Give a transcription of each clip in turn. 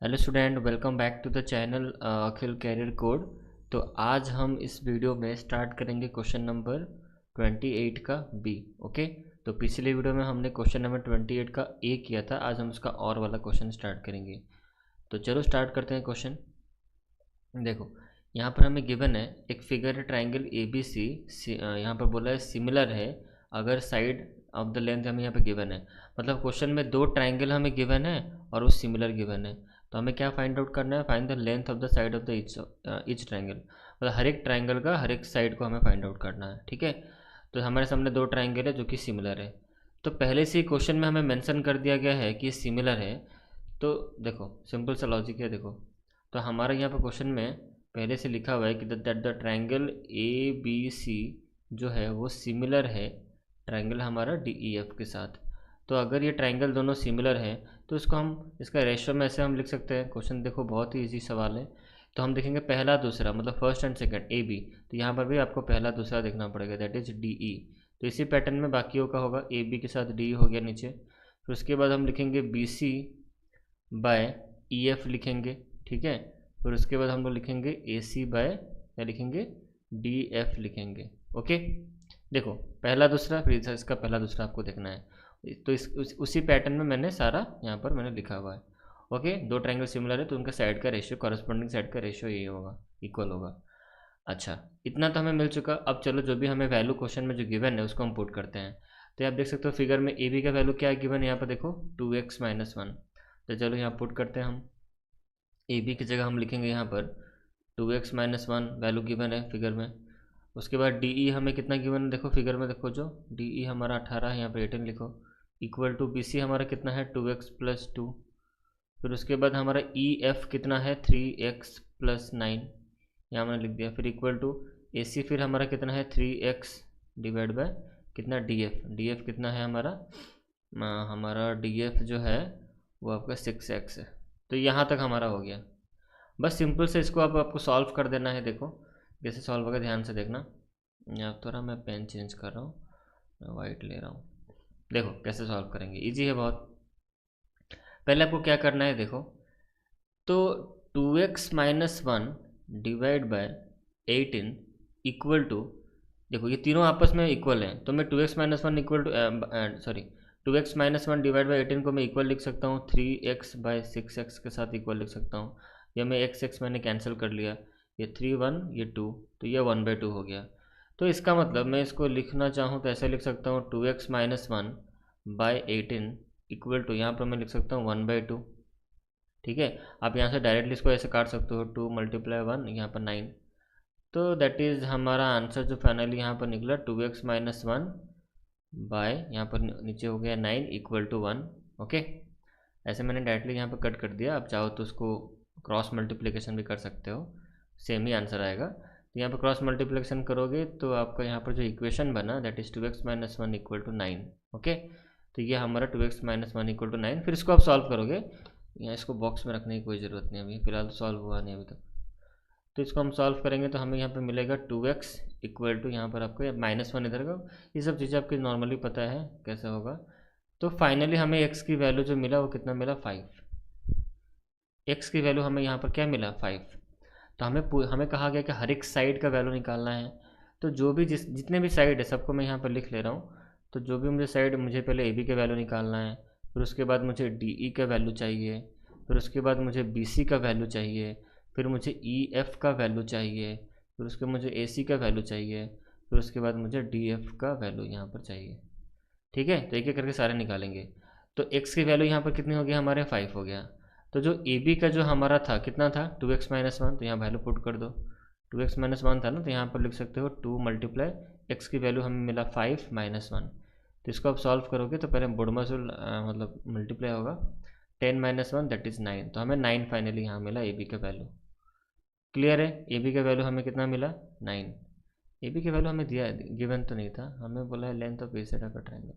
Hello student, welcome back to the channel Akhil career code. तो आज हम इस वीडियो में स्टार्ट करेंगे क्वेश्चन नंबर 28 का बी। ओके, तो पिछले वीडियो में हमने क्वेश्चन नंबर 28 का ए किया था, आज हम उसका और वाला क्वेश्चन स्टार्ट करेंगे। तो चलो स्टार्ट करते हैं क्वेश्चन। देखो, यहाँ पर हमें गिवन है एक फिगर है ट्राइंगल ए बी सी, यहाँ पर बोला है सिमिलर है अगर साइड ऑफ द लेंथ हमें यहाँ पे गिवन है। मतलब क्वेश्चन में दो ट्राइंगल हमें गिवन है और वो सिमिलर गिवन है। तो हमें क्या फाइंड आउट करना है? Find the length of the side of the each triangle. मतलब हर एक ट्राइंगल का हर एक साइड को हमें फाइंड आउट करना है। ठीक है, तो हमारे सामने दो ट्राइंगल है जो कि सिमिलर है। तो पहले से ही क्वेश्चन में हमें मेंशन कर दिया गया है कि सिमिलर है। तो देखो, सिंपल सा लॉजिक है। देखो, तो हमारा यहाँ पर क्वेश्चन में पहले से लिखा हुआ है कि that the triangle A B C जो है वो सिमिलर है ट्राइंगल हमारा डी ई एफ के साथ। तो अगर ये ट्राइंगल दोनों सिमिलर हैं तो इसको हम इसका रेशियो में ऐसे हम लिख सकते हैं। क्वेश्चन देखो, बहुत ही इजी सवाल है। तो हम देखेंगे पहला दूसरा, मतलब first and second A B. तो यहाँ पर भी आपको पहला दूसरा देखना पड़ेगा, दैट इज डी ई। तो इसी पैटर्न में बाकियों का होगा, ए बी के साथ डी हो गया नीचे। फिर उसके बाद हम लिखेंगे B C by E F लिखेंगे। ठीक है, फिर उसके बाद हम लोग लिखेंगे ए सी बाय क्या लिखेंगे, डी एफ लिखेंगे। ओके, देखो पहला दूसरा, फिर इसका पहला दूसरा आपको देखना है। तो उसी पैटर्न में मैंने सारा यहाँ पर मैंने लिखा हुआ है। ओके, दो ट्रायंगल सिमिलर है तो उनका साइड का रेशियो, कॉरस्पॉन्डिंग साइड का रेशियो ये होगा, इक्वल होगा। अच्छा, इतना तो हमें मिल चुका। अब चलो जो भी हमें वैल्यू क्वेश्चन में जो गिवन है उसको हम पुट करते हैं। तो आप देख सकते हो फिगर में ए बी का वैल्यू क्या है गिवन है, यहाँ पर देखो 2x-1। तो चलो यहाँ पुट करते हैं हम। ए बी की जगह हम लिखेंगे यहाँ पर 2x-1 वैल्यू गिवन है फिगर में। उसके बाद डी ई हमें कितना गिवन है, देखो फिगर में देखो, जो डी ई हमारा 18 है, यहाँ पर 18 लिखो। इक्वल टू बी सी हमारा कितना है 2x+2। फिर उसके बाद हमारा ई एफ कितना है 3x+9, यहाँ मैंने लिख दिया। फिर इक्वल टू ए सी फिर हमारा कितना है 3x डिवाइड बाय कितना डी एफ कितना है हमारा डी एफ जो है वो आपका 6x है। तो यहाँ तक हमारा हो गया। बस सिंपल से इसको आपको सॉल्व कर देना है। देखो कैसे सॉल्व होगा, ध्यान से देखना। यहाँ थोड़ा मैं पेन चेंज कर रहा हूँ, मैं वाइट ले रहा हूँ। देखो कैसे सॉल्व करेंगे, इजी है बहुत। पहले आपको क्या करना है, देखो तो 2x-1 divide by 18 equal to, देखो ये तीनों आपस में इक्वल हैं। तो मैं 2x-1 equal to 2x-1 divide by 18 को मैं इक्वल लिख सकता हूँ 3x/6x के साथ इक्वल लिख सकता हूँ। या मैं x मैंने कैंसिल कर लिया, ये 3 1 ये 2, तो ये 1/2 हो गया। तो इसका मतलब मैं इसको लिखना चाहूँ तो ऐसे लिख सकता हूँ 2x-1 बाई 18 इक्वल टू, यहाँ पर मैं लिख सकता हूँ 1/2। ठीक है, आप यहाँ से डायरेक्टली इसको ऐसे काट सकते हो, 2 × 1 यहाँ पर 9। तो दैट इज़ हमारा आंसर जो फाइनली यहाँ पर निकला 2x-1 बाय यहाँ पर नीचे हो गया 9 इक्वल टू 1। ओके, ऐसे मैंने डायरेक्टली यहाँ पर कट कर दिया। आप चाहो तो उसको क्रॉस मल्टीप्लिकेशन भी कर सकते हो, सेम ही आंसर आएगा। तो यहाँ पर क्रॉस मल्टीप्लिकेशन करोगे तो आपका यहाँ पर जो इक्वेशन बना that is 2x-1 equal to 9। Okay, तो ये हमारा 2x-1 इक्वल टू 9। फिर इसको आप सॉल्व करोगे, यहाँ इसको बॉक्स में रखने की कोई ज़रूरत नहीं, अभी फिलहाल तो सॉल्व हुआ नहीं अभी तक। तो इसको हम सॉल्व करेंगे तो हमें यहाँ पे मिलेगा 2x इक्वल टू, यहाँ पर आपको -1 इधर का, ये सब चीज़ें आपकी नॉर्मली पता है कैसे होगा। तो फाइनली हमें x की वैल्यू जो मिला वो कितना मिला 5। x की वैल्यू हमें यहाँ पर क्या मिला 5। तो हमें कहा गया कि हर एक साइड का वैल्यू निकालना है। तो जो भी जितने भी साइड है सबको मैं यहाँ पर लिख ले रहा हूँ। तो जो भी मुझे साइड, मुझे पहले ए बी का वैल्यू निकालना है, फिर उसके बाद मुझे डी ई का वैल्यू चाहिए, फिर उसके बाद मुझे बी सी का वैल्यू चाहिए, फिर मुझे ई एफ का वैल्यू चाहिए, फिर उसके मुझे ए सी का वैल्यू चाहिए, फिर उसके बाद मुझे डी एफ का वैल्यू यहाँ पर चाहिए। ठीक है, तो एक एक करके सारे निकालेंगे। तो एक्स की वैल्यू यहाँ पर कितनी हो गई हमारे 5 हो गया। तो जो ए बी का जो हमारा था कितना था 2x-1, तो यहाँ वैल्यू पुट कर दो। 2x-1 था ना, तो यहाँ पर लिख सकते हो 2 × x की वैल्यू हमें मिला 5-1। तो इसको आप सॉल्व करोगे तो पहले बोडमास मतलब मल्टीप्लाई होगा 10-1 दैट इज़ 9। तो हमें 9 फाइनली यहाँ मिला ए बी का वैल्यू। क्लियर है, ए बी का वैल्यू हमें कितना मिला 9। ए बी का वैल्यू हमें दिया, गिवन तो नहीं था, हमें बोला है length of A side of a triangle.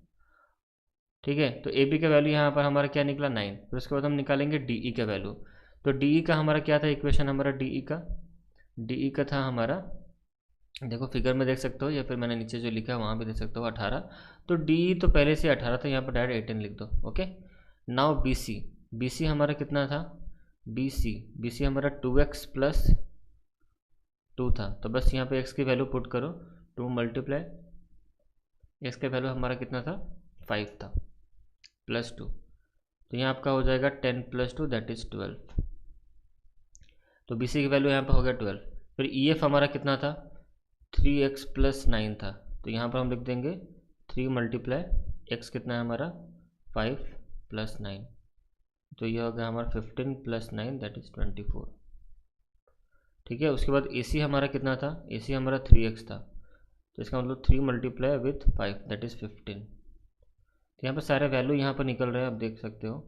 ठीक है, तो ए बी का वैल्यू यहाँ पर हमारा क्या निकला 9। फिर उसके बाद हम निकालेंगे डी ई का वैल्यू। तो डी ई का हमारा क्या था इक्वेशन, हमारा डी ई का था हमारा, देखो फिगर में देख सकते हो या फिर मैंने नीचे जो लिखा है वहाँ भी देख सकते हो 18। तो डी ई तो पहले से 18 था, यहाँ पर डायरेक्ट 18 लिख दो। ओके, नाउ बी सी हमारा कितना था, बी सी हमारा 2x प्लस 2 था, तो बस यहाँ पे x की वैल्यू पुट करो, 2 मल्टीप्लाई x का वैल्यू हमारा कितना था, 5 था, प्लस 2, तो यहाँ आपका हो जाएगा 10 प्लस 2 दैट इज़ 12। तो बी सी की वैल्यू यहाँ पर हो गया 12। फिर ई एफ हमारा कितना था, 3x प्लस 9 था, तो यहाँ पर हम लिख देंगे 3 मल्टीप्लाई x कितना है हमारा 5 प्लस 9, तो ये हो गया हमारा 15 प्लस 9 दैट इज़ 24। ठीक है, उसके बाद ए सी हमारा कितना था, ए सी हमारा 3x था, तो इसका मतलब 3 मल्टीप्लाई विथ 5 दैट इज़ 15। तो यहाँ पर सारे वैल्यू यहाँ पर निकल रहे हैं, आप देख सकते हो।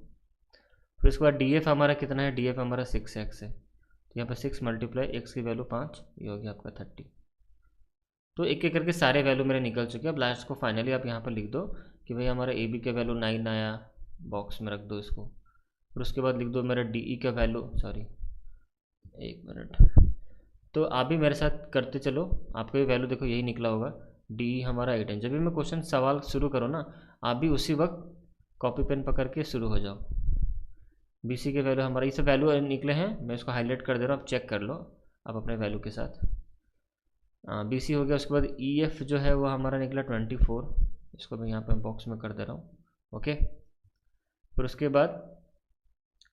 फिर उसके बाद डी एफ हमारा कितना है, डी एफ हमारा 6x है, तो यहाँ पर 6 मल्टीप्लाई एक्स की वैल्यू 5, ये हो गया आपका 30। तो एक एक करके सारे वैल्यू मेरे निकल चुके हैं। अब लास्ट को फाइनली आप यहाँ पर लिख दो कि भाई हमारा ए बी का वैल्यू 9 आया, बॉक्स में रख दो इसको। फिर उसके बाद लिख दो मेरा डी ई का वैल्यू, सॉरी एक मिनट, तो आप भी मेरे साथ करते चलो, आपका भी वैल्यू देखो यही निकला होगा, डी ई हमारा 8 है। जब भी मैं क्वेश्चन सवाल शुरू करो ना, आप भी उसी वक्त कॉपी पेन पकड़ के शुरू हो जाओ। बी सी के वैल्यू हमारा, ये सब वैल्यू निकले हैं, मैं इसको हाईलाइट कर दे रहा हूँ, आप चेक कर लो आप अपने वैल्यू के साथ। बी सी हो गया। उसके बाद ई एफ जो है वो हमारा निकला 24, इसको मैं यहाँ पे बॉक्स में कर दे रहा हूँ, ओके। फिर उसके बाद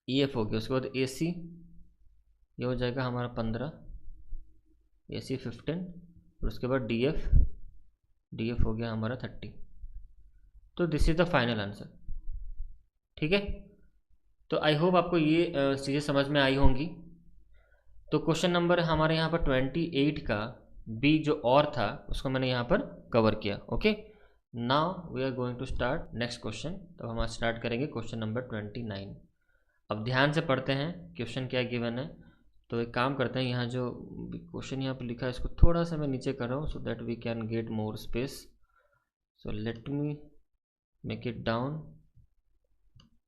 ई एफ हो गया। उसके बाद ए सी ये हो जाएगा हमारा 15, ए सी 15। फिर उसके बाद डी एफ हो गया हमारा 30। तो this is the final answer, ठीक है। तो आई होप आपको ये चीज़ें समझ में आई होंगी। तो क्वेश्चन नंबर हमारे यहाँ पर 28 का बी जो और था उसको मैंने यहाँ पर कवर किया, okay. Now we are going to start next question. तो हम आज स्टार्ट करेंगे क्वेश्चन नंबर 29। अब ध्यान से पढ़ते हैं क्वेश्चन क्या गिवन है। तो एक काम करते हैं, यहाँ जो क्वेश्चन यहाँ पर लिखा है इसको थोड़ा सा मैं नीचे कर रहा हूँ so that we can get more space. So let me make it down,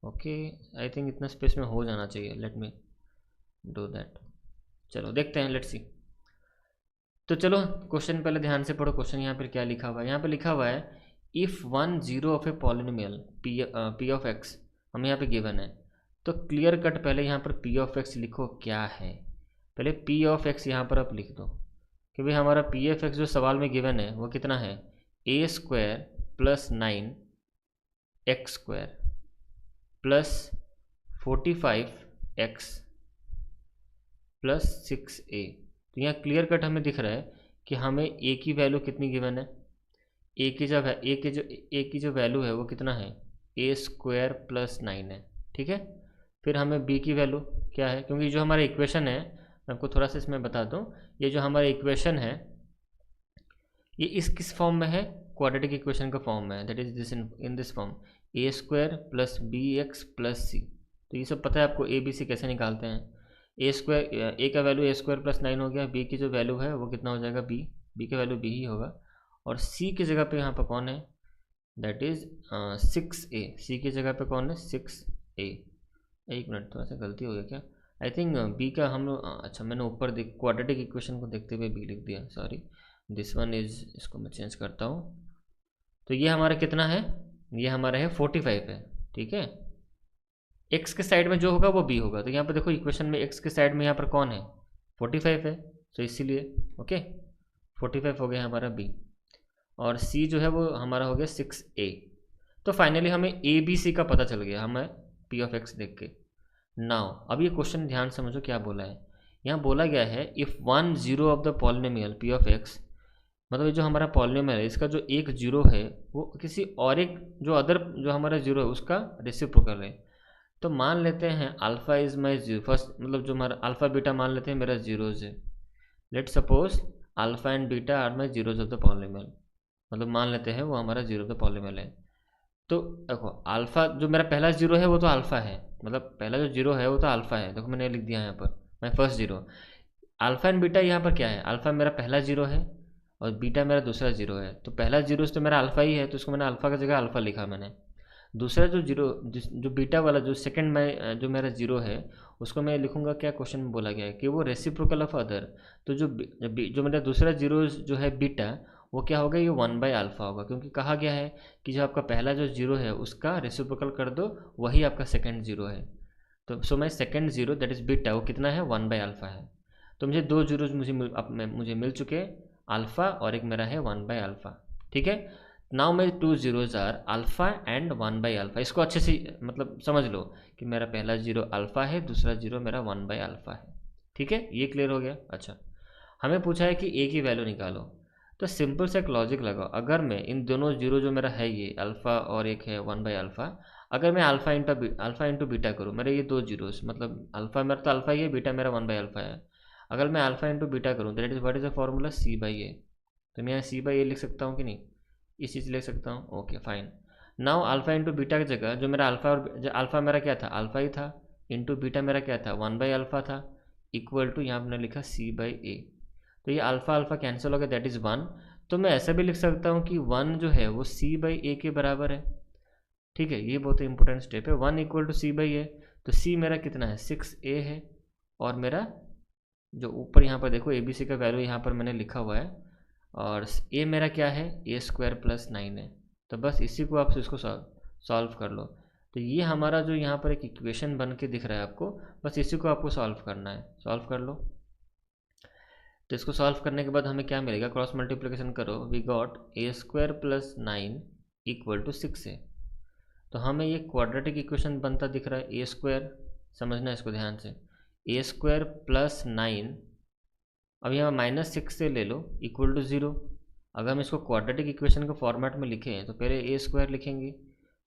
okay. I think इतना स्पेस में हो जाना चाहिए, लेट मी डू दैट। चलो देखते हैं, लेट्स सी। तो चलो क्वेश्चन पहले ध्यान से पढ़ो। क्वेश्चन यहाँ पर क्या लिखा हुआ है, यहाँ पे लिखा हुआ है if 1 0 of a polynomial P of x हमें यहाँ पे गिवन है। तो क्लियर कट पहले यहाँ पर पी ऑफ एक्स लिखो क्या है, पहले पी ऑफ एक्स यहाँ पर आप लिख दो कि भाई हमारा पी ऑफ एक्स जो सवाल में गिवन है वो कितना है, a square plus 9 x square plus 45 x plus 6a। तो यहाँ क्लियर कट हमें दिख रहा है कि हमें a की वैल्यू कितनी गिवन है, a की जो वैल्यू है वो कितना है, a स्क्वायर प्लस 9 है, ठीक है। फिर हमें b की वैल्यू क्या है, क्योंकि जो हमारा इक्वेशन है, मैं आपको थोड़ा सा इसमें बता दूँ, ये जो हमारा इक्वेशन है ये किस फॉर्म में है, क्वाड्रेटिक इक्वेशन का फॉर्म में है, that is this in this form, a square plus b x plus c. तो ये सब पता है आपको, a b c कैसे निकालते हैं। ए स्क्वायर, ए का वैल्यू ए स्क्वायर प्लस 9 हो गया, बी की जो वैल्यू है वो कितना हो जाएगा, बी का वैल्यू बी ही होगा, और सी की जगह पे यहाँ पर कौन है, दैट इज़ 6a। सी की जगह पे कौन है, 6a। एक मिनट, थोड़ा सा गलती हो गया क्या, आई थिंक बी का हम लोग अच्छा मैंने ऊपर क्वाड्रेटिक इक्वेशन को देखते हुए बी लिख दिया, सॉरी दिस वन इज़, इसको मैं चेंज करता हूँ। तो ये हमारा कितना है, ये हमारा है 45 है, ठीक है। x के साइड में जो होगा वो b होगा। तो यहाँ पर देखो इक्वेशन में x के साइड में यहाँ पर कौन है, 45 है, तो इसीलिए ओके 45 हो गया हमारा b, और c जो है वो हमारा हो गया 6a। तो फाइनली हमें a b c का पता चल गया हमें p ऑफ x देख के। नाउ अब ये क्वेश्चन ध्यान समझो क्या बोला है, यहाँ बोला गया है if 1 0 of the polynomial p of x, मतलब ये जो हमारा पॉलिनोमियल है इसका जो एक जीरो है वो किसी और एक जो अदर जो हमारा जीरो है उसका रेसिप्रोकल है। तो मान लेते हैं alpha is my zero, first मतलब जो हमारा अल्फ़ा बीटा मान लेते हैं मेरा जीरोज़ है। Let suppose alpha and beta are my zeros of the polynomial, मतलब मान लेते हैं वो हमारा जीरो ऑफ द पॉलिनोमियल है। तो देखो अल्फ़ा जो मेरा पहला जीरो है वो तो अल्फ़ा है, मतलब पहला जो जीरो है वो तो अल्फ़ा है, देखो मैंने लिख दिया यहाँ पर my first zero. Alpha and beta यहाँ पर क्या है, अल्फ़ा मेरा पहला जीरो है और बीटा मेरा दूसरा जीरो है। तो पहला जीरो तो मेरा अल्फ़ा ही है, तो उसको मैंने अल्फ़ा की जगह अल्फ़ा लिखा मैंने। दूसरा जो जीरो जो बीटा वाला जो सेकंड में जो मेरा जीरो है उसको मैं लिखूंगा क्या, क्वेश्चन में बोला गया है कि वो रेसिप्रोकल ऑफ अदर। तो जो मेरा दूसरा जीरो जो है बीटा वो क्या होगा, ये 1/α होगा, क्योंकि कहा गया है कि जो आपका पहला जो जीरो है उसका रेसिप्रोकल कर दो, वही आपका सेकंड जीरो है। तो so my second zero that is beta वो कितना है 1/α है। तो मुझे 2 जीरोज मुझे मिल चुके हैं, अल्फ़ा और एक मेरा है 1/α। ठीक है, नाउ मेरे 2 जीरोज आर अल्फ़ा एंड 1/α। इसको अच्छे से मतलब समझ लो कि मेरा पहला जीरो अल्फ़ा है, दूसरा जीरो मेरा 1/α है। ठीक है, ये क्लियर हो गया। अच्छा, हमें पूछा है कि ए की वैल्यू निकालो, तो सिंपल सा एक लॉजिक लगाओ। अगर मैं इन दोनों जीरो जो मेरा है ये अल्फ़ा और एक है 1/α, अगर मैं अल्फ़ा इंटू बीटा करूँ, मेरे ये 2 जीरोस मतलब अल्फ़ा मेरा तो अल्फ़ा ही है, बीटा मेरा 1/α है। अगर मैं अल्फ़ा इंटू बीटा करूँ that is what is the formula C/A। तो मैं यहाँ C/A लिख सकता हूँ कि नहीं, इस चीज़ लिख सकता हूँ। Okay fine. Now alpha into beta की जगह जो मेरा अल्फ़ा और जो अल्फ़ा मेरा क्या था, अल्फ़ा ही था, इंटू बीटा मेरा क्या था 1/α था, इक्वल टू यहाँ हमने लिखा C/A। तो ये अल्फ़ा अल्फ़ा कैंसिल हो गया दैट इज़ 1। तो मैं ऐसा भी लिख सकता हूँ कि 1 जो है वो C/A के बराबर है। ठीक है, ये बहुत इंपॉर्टेंट स्टेप है। 1 इक्वल टू C/A, तो C मेरा कितना है 6A है, और मेरा जो ऊपर यहाँ पर देखो ABC का वैल्यू यहाँ पर मैंने लिखा हुआ है, और A मेरा क्या है A² + 9 है। तो बस इसी को आप इसको सॉल्व कर लो। तो ये हमारा जो यहाँ पर एक इक्वेशन बन के दिख रहा है आपको, बस इसी को आपको सॉल्व करना है। सॉल्व कर लो। तो इसको सॉल्व करने के बाद हमें क्या मिलेगा, क्रॉस मल्टीप्लिकेशन करो, we got A² + 9 equal to 6A। तो हमें ये क्वाड्रेटिक इक्वेशन बनता दिख रहा है। A², समझना इसको ध्यान से, A² + 9, अब यहाँ -6 से ले लो इक्वल टू 0। अगर हम इसको क्वाड्रेटिक इक्वेशन के फॉर्मेट में लिखें तो पहले A² लिखेंगे,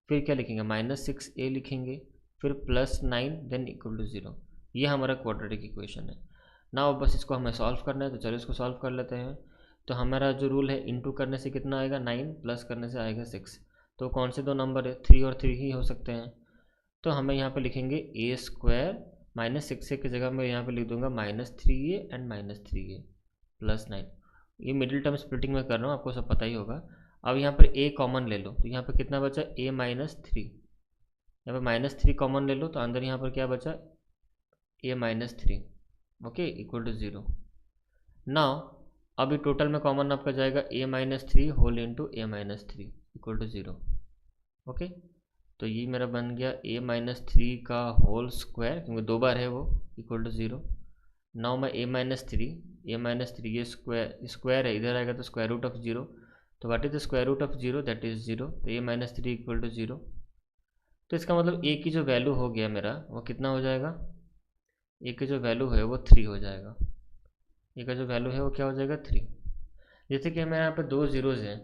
फिर क्या लिखेंगे -6A लिखेंगे, फिर +9 देन इक्वल टू 0। ये हमारा क्वाड्रेटिक इक्वेशन है ना। बस इसको हमें सॉल्व करना है, तो चलो इसको सॉल्व कर लेते हैं। तो हमारा जो रूल है, इंटू करने से कितना आएगा 9, प्लस करने से आएगा 6। तो कौन से दो नंबर है, 3 और 3 ही हो सकते हैं। तो हमें यहाँ पे लिखेंगे A² -6A की जगह मैं यहाँ पे लिख दूंगा -3A एंड -3A + 9। ये मिडिल टर्म स्प्लिटिंग में कर रहा हूँ, आपको सब पता ही होगा। अब यहाँ पर A कॉमन ले लो, तो यहाँ पे कितना बचा A -3, यहाँ पे -3 कॉमन ले लो, तो अंदर यहाँ पर क्या बचा A -3, okay equal to 0। Now अभी टोटल में कॉमन आपका जाएगा A -3 whole into A -3 equal to 0। Okay, तो ये मेरा बन गया A -3 का होल स्क्वायर, क्योंकि 2 बार है वो, इक्वल टू 0। नाउ मैं A -3 ये स्क्वायर है, इधर आएगा तो स्क्वायर रूट ऑफ 0। तो what is the square root of 0, that is 0। तो A -3 इक्वल टू 0। तो इसका मतलब A की जो वैल्यू हो गया मेरा वो कितना हो जाएगा, A की जो वैल्यू है वो 3 हो जाएगा। A का जो वैल्यू है वो क्या हो जाएगा 3। जैसे कि मेरे यहाँ पे 2 जीरोज़ हैं,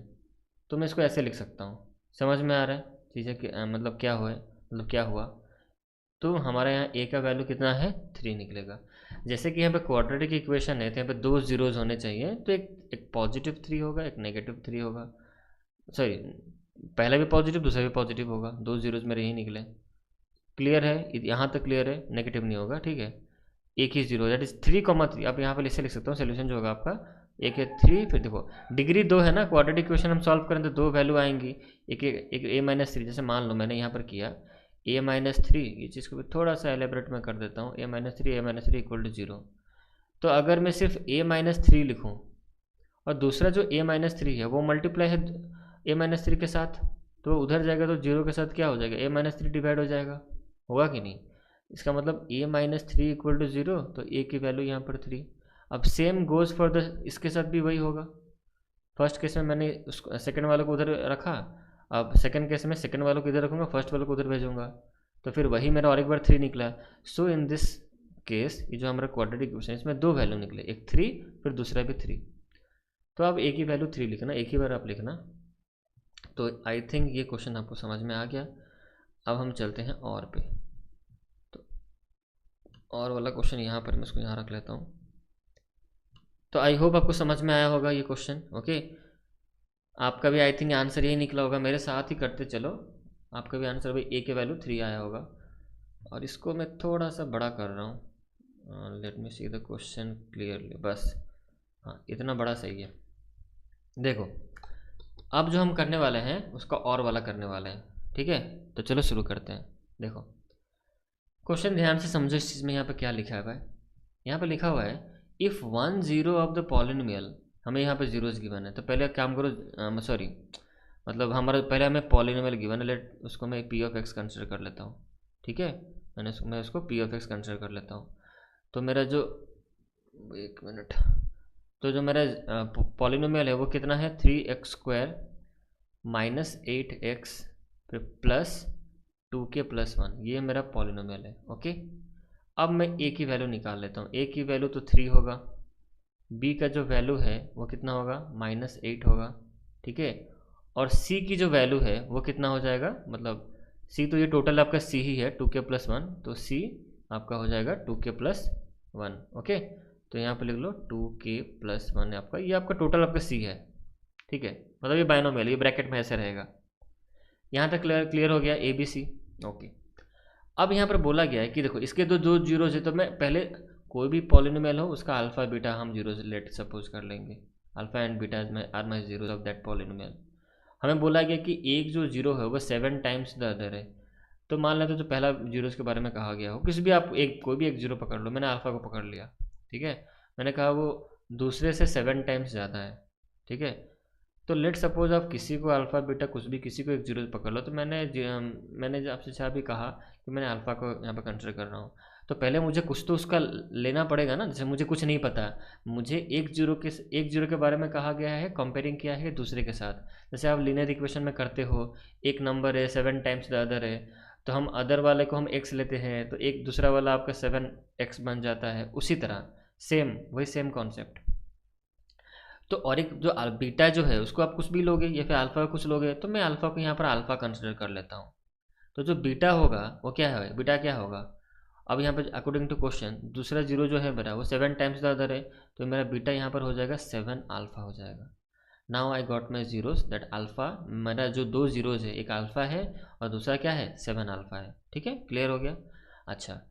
तो मैं इसको ऐसे लिख सकता हूँ। समझ में आ रहा है चीज़ें कि मतलब क्या हुआ, मतलब क्या हुआ। तो हमारे यहाँ A का वैल्यू कितना है 3 निकलेगा। जैसे कि यहाँ पे क्वाड्रेटिक इक्वेशन है, तो यहाँ पे 2 जीरोज़ होने चाहिए, तो एक पॉजिटिव 3 होगा, एक नेगेटिव 3 होगा। सॉरी, पहला भी पॉजिटिव दूसरा भी पॉजिटिव होगा, 2 जीरोज़ मेरे यही निकले। क्लियर है, यहाँ तक क्लियर है, नेगेटिव नहीं होगा। ठीक है, एक ही जीरो दैट इज 3,3। अब यहाँ पर इसे लिख सकता हूँ, सोल्यूशन जो होगा आपका एक है 3, फिर देखो डिग्री 2 है ना, क्वाड्रेटिक इक्वेशन हम सॉल्व करें तो 2 वैल्यू आएंगी। एक A -3, जैसे मान लो मैंने यहाँ पर किया A -3, ये चीज़ को भी थोड़ा सा एलेबरेट में कर देता हूँ, A -3 इक्वल टू 0। तो अगर मैं सिर्फ A -3 लिखूँ और दूसरा जो A -3 है वो मल्टीप्लाई है A -3 के साथ, तो उधर जाएगा तो 0 के साथ क्या हो जाएगा A -3 डिवाइड हो जाएगा, होगा कि नहीं। इसका मतलब A -3 इक्वल टू 0, तो A की वैल्यू यहाँ पर 3। अब सेम गोज़ फॉर द, इसके साथ भी वही होगा। फर्स्ट केस में मैंने उसको सेकंड वाले को उधर रखा, अब सेकंड केस में सेकंड वालों को इधर रखूँगा, फर्स्ट वाले को उधर भेजूँगा, तो फिर वही मेरा और एक बार 3 निकला। सो इन दिस केस ये जो हमारा क्वाड्रेटिक इक्वेशन इसमें 2 वैल्यू निकले, एक 3 फिर दूसरा भी 3। तो अब A की वैल्यू 3 लिखना, एक ही बार आप लिखना। तो आई थिंक ये क्वेश्चन आपको समझ में आ गया। अब हम चलते हैं और पे। तो और वाला क्वेश्चन यहाँ पर मैं इसको यहाँ रख लेता हूँ। तो आई होप आपको समझ में आया होगा ये क्वेश्चन। ओके, आपका भी आई थिंक आंसर यही निकला होगा, मेरे साथ ही करते चलो। आपका भी आंसर भाई A की वैल्यू 3 आया होगा। और इसको मैं थोड़ा सा बड़ा कर रहा हूँ, let me see the question clearly, बस हाँ इतना बड़ा सही है। देखो अब जो हम करने वाले हैं उसका और वाला करने वाले हैं, ठीक है। तो चलो शुरू करते हैं। देखो क्वेश्चन ध्यान से समझो, इस चीज़ में यहाँ पे क्या लिखा है भाई। यहाँ पे लिखा हुआ है इफ़ 1 0 ऑफ द पॉलिनोमियल, हमें यहाँ पे जीरोज गिवन है, तो पहले काम करो, सॉरी मतलब हमारा पहले हमें पॉलिनोमियल गिवन है, लेट उसको मैं P of x कंसिडर कर लेता हूँ। ठीक है, मैं उसको पी ऑफ एक्स कंसिडर कर लेता हूँ। तो मेरा जो, एक मिनट, तो जो मेरा पॉलिनोमियल है वो कितना है, 3x² माइनस 8x फिर प्लस 2k+1, ये मेरा पॉलिनोमियल है। ओके, अब मैं a की वैल्यू निकाल लेता हूँ। a की वैल्यू तो 3 होगा, b का जो वैल्यू है वो कितना होगा, -8 होगा, ठीक है। और c की जो वैल्यू है वो कितना हो जाएगा, मतलब c तो ये टोटल आपका c ही है, 2k+1, तो c आपका हो जाएगा 2k+1। ओके, तो यहाँ पे लिख लो 2k+1 आपका, ये आपका टोटल आपका c है, ठीक है। मतलब ये बाइनोमियल, ये ब्रैकेट में ऐसे रहेगा। यहाँ तक क्लियर हो गया ए बी सी। ओके, अब यहाँ पर बोला गया है कि देखो इसके दो जीरोज है, तो मैं पहले कोई भी पॉलिनोमियल हो उसका अल्फा बीटा हम जीरोज लेट सपोज कर लेंगे, alpha and beta are my zeros of that polynomial. हमें बोला गया कि एक जो जीरो है वो 7 टाइम्स द अदर है। तो मान लेते जो पहला जीरोज के बारे में कहा गया हो, किसी भी आप एक कोई भी एक जीरो पकड़ लो, मैंने अल्फा को पकड़ लिया, ठीक है। मैंने कहा वो दूसरे से 7 टाइम्स ज़्यादा है, ठीक है। तो लेट सपोज आप किसी को अल्फ़ा बीटा कुछ भी किसी को एक जीरो पकड़ लो, तो मैंने आपसे जहाँ भी कहा कि मैंने अल्फ़ा को यहाँ पर कंसिडर कर रहा हूँ, तो पहले मुझे कुछ तो उसका लेना पड़ेगा ना। जैसे मुझे कुछ नहीं पता, मुझे एक जीरो के बारे में कहा गया है, कंपेयरिंग किया है दूसरे के साथ। जैसे आप लीनियर इक्वेशन में करते हो, एक नंबर है 7 टाइम्स द अदर है, तो हम अदर वाले को हम x लेते हैं, तो एक दूसरा वाला आपका 7x बन जाता है। उसी तरह सेम वही सेम कॉन्सेप्ट। तो और एक जो बीटा जो है उसको आप कुछ भी लोगे या फिर अल्फ़ा कुछ लोगे, तो मैं अल्फ़ा को यहाँ पर अल्फ़ा कंसिडर कर लेता हूँ। तो जो बीटा होगा वो क्या है, बीटा क्या होगा, अब यहाँ पर अकॉर्डिंग टू क्वेश्चन दूसरा जीरो जो है मेरा वो 7 टाइम्स द अदर है, तो मेरा बीटा यहाँ पर हो जाएगा 7 अल्फ़ा हो जाएगा। Now I got my zeros that alpha, मेरा जो दो जीरोज है एक अल्फ़ा है और दूसरा क्या है 7 अल्फ़ा है, ठीक है। क्लियर हो गया। अच्छा,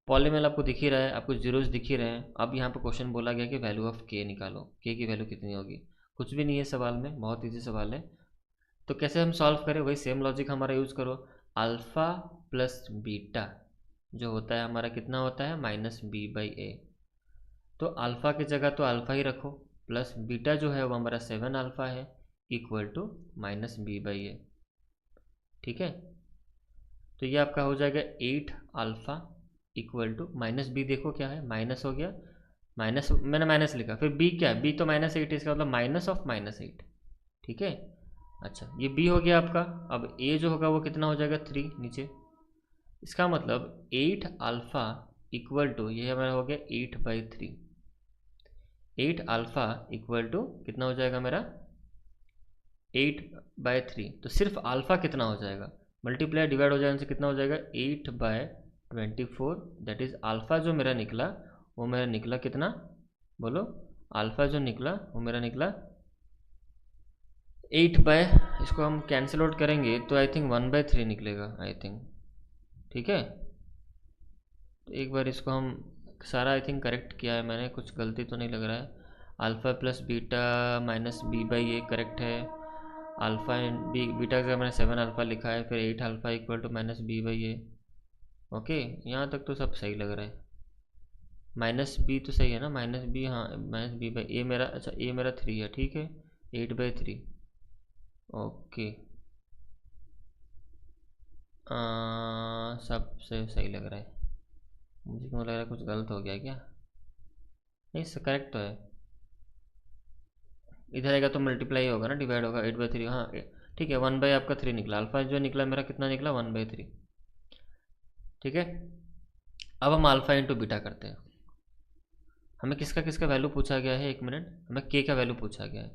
पॉलीमेल आपको दिख ही रहा है, आपको जीरोज दिख ही रहे हैं। अब यहाँ पर क्वेश्चन बोला गया कि वैल्यू ऑफ के निकालो, के की वैल्यू कितनी होगी। कुछ भी नहीं है सवाल में, बहुत ईजी सवाल है। तो कैसे हम सॉल्व करें, वही सेम लॉजिक हमारा यूज़ करो। अल्फ़ा प्लस बीटा जो होता है हमारा कितना होता है, -b/a। तो अल्फ़ा की जगह तो अल्फ़ा ही रखो, प्लस बीटा जो है वो हमारा 7 अल्फ़ा है, इक्वल टू -b/a, ठीक है। तो ये आपका हो जाएगा 8 अल्फ़ा इक्वल टू -b, देखो क्या है, माइनस हो गया, माइनस मैंने माइनस लिखा, फिर b क्या है, b तो -8 है, इसका मतलब माइनस ऑफ -8, ठीक है। अच्छा, ये b हो गया आपका। अब a जो होगा वो कितना हो जाएगा, 3 नीचे। इसका मतलब 8 अल्फ़ा इक्वल टू, ये हमारा हो गया 8/3। 8 अल्फ़ा इक्वल टू कितना हो जाएगा मेरा, 8/3। तो सिर्फ अल्फ़ा कितना हो जाएगा, मल्टीप्लाई डिवाइड हो जाने से कितना हो जाएगा, 8/24। दैट इज़ अल्फ़ा जो मेरा निकला वो मेरा निकला कितना, बोलो, अल्फ़ा जो निकला वो मेरा निकला 8 बाय, इसको हम कैंसिल आउट करेंगे तो आई थिंक 1/3 निकलेगा आई थिंक, ठीक है। तो एक बार इसको हम सारा आई थिंक करेक्ट किया है मैंने, कुछ गलती तो नहीं लग रहा है। Alpha plus beta minus b/a correct है। अल्फ़ा एंड बीटा का मैंने 7 अल्फ़ा लिखा है, फिर 8 alpha equal to -b/a। Okay, यहाँ तक तो सब सही लग रहा है। -b तो सही है ना, -b, हाँ -b/a मेरा, अच्छा a मेरा 3 है, ठीक है, 8/3। ओके, सबसे सही लग रहा है। मुझे क्यों लग रहा है कुछ गलत हो गया क्या, नहीं करेक्ट तो है। इधर आएगा तो मल्टीप्लाई होगा ना, डिवाइड होगा, 8/3, हाँ ठीक है। 1 बाई आपका 3 निकला, अल्फ़ा जो निकला मेरा कितना निकला, 1/3, ठीक है। अब हम अल्फ़ा इंटू बीटा करते हैं। हमें किसका किसका वैल्यू पूछा गया है, एक मिनट, हमें के का वैल्यू पूछा गया है।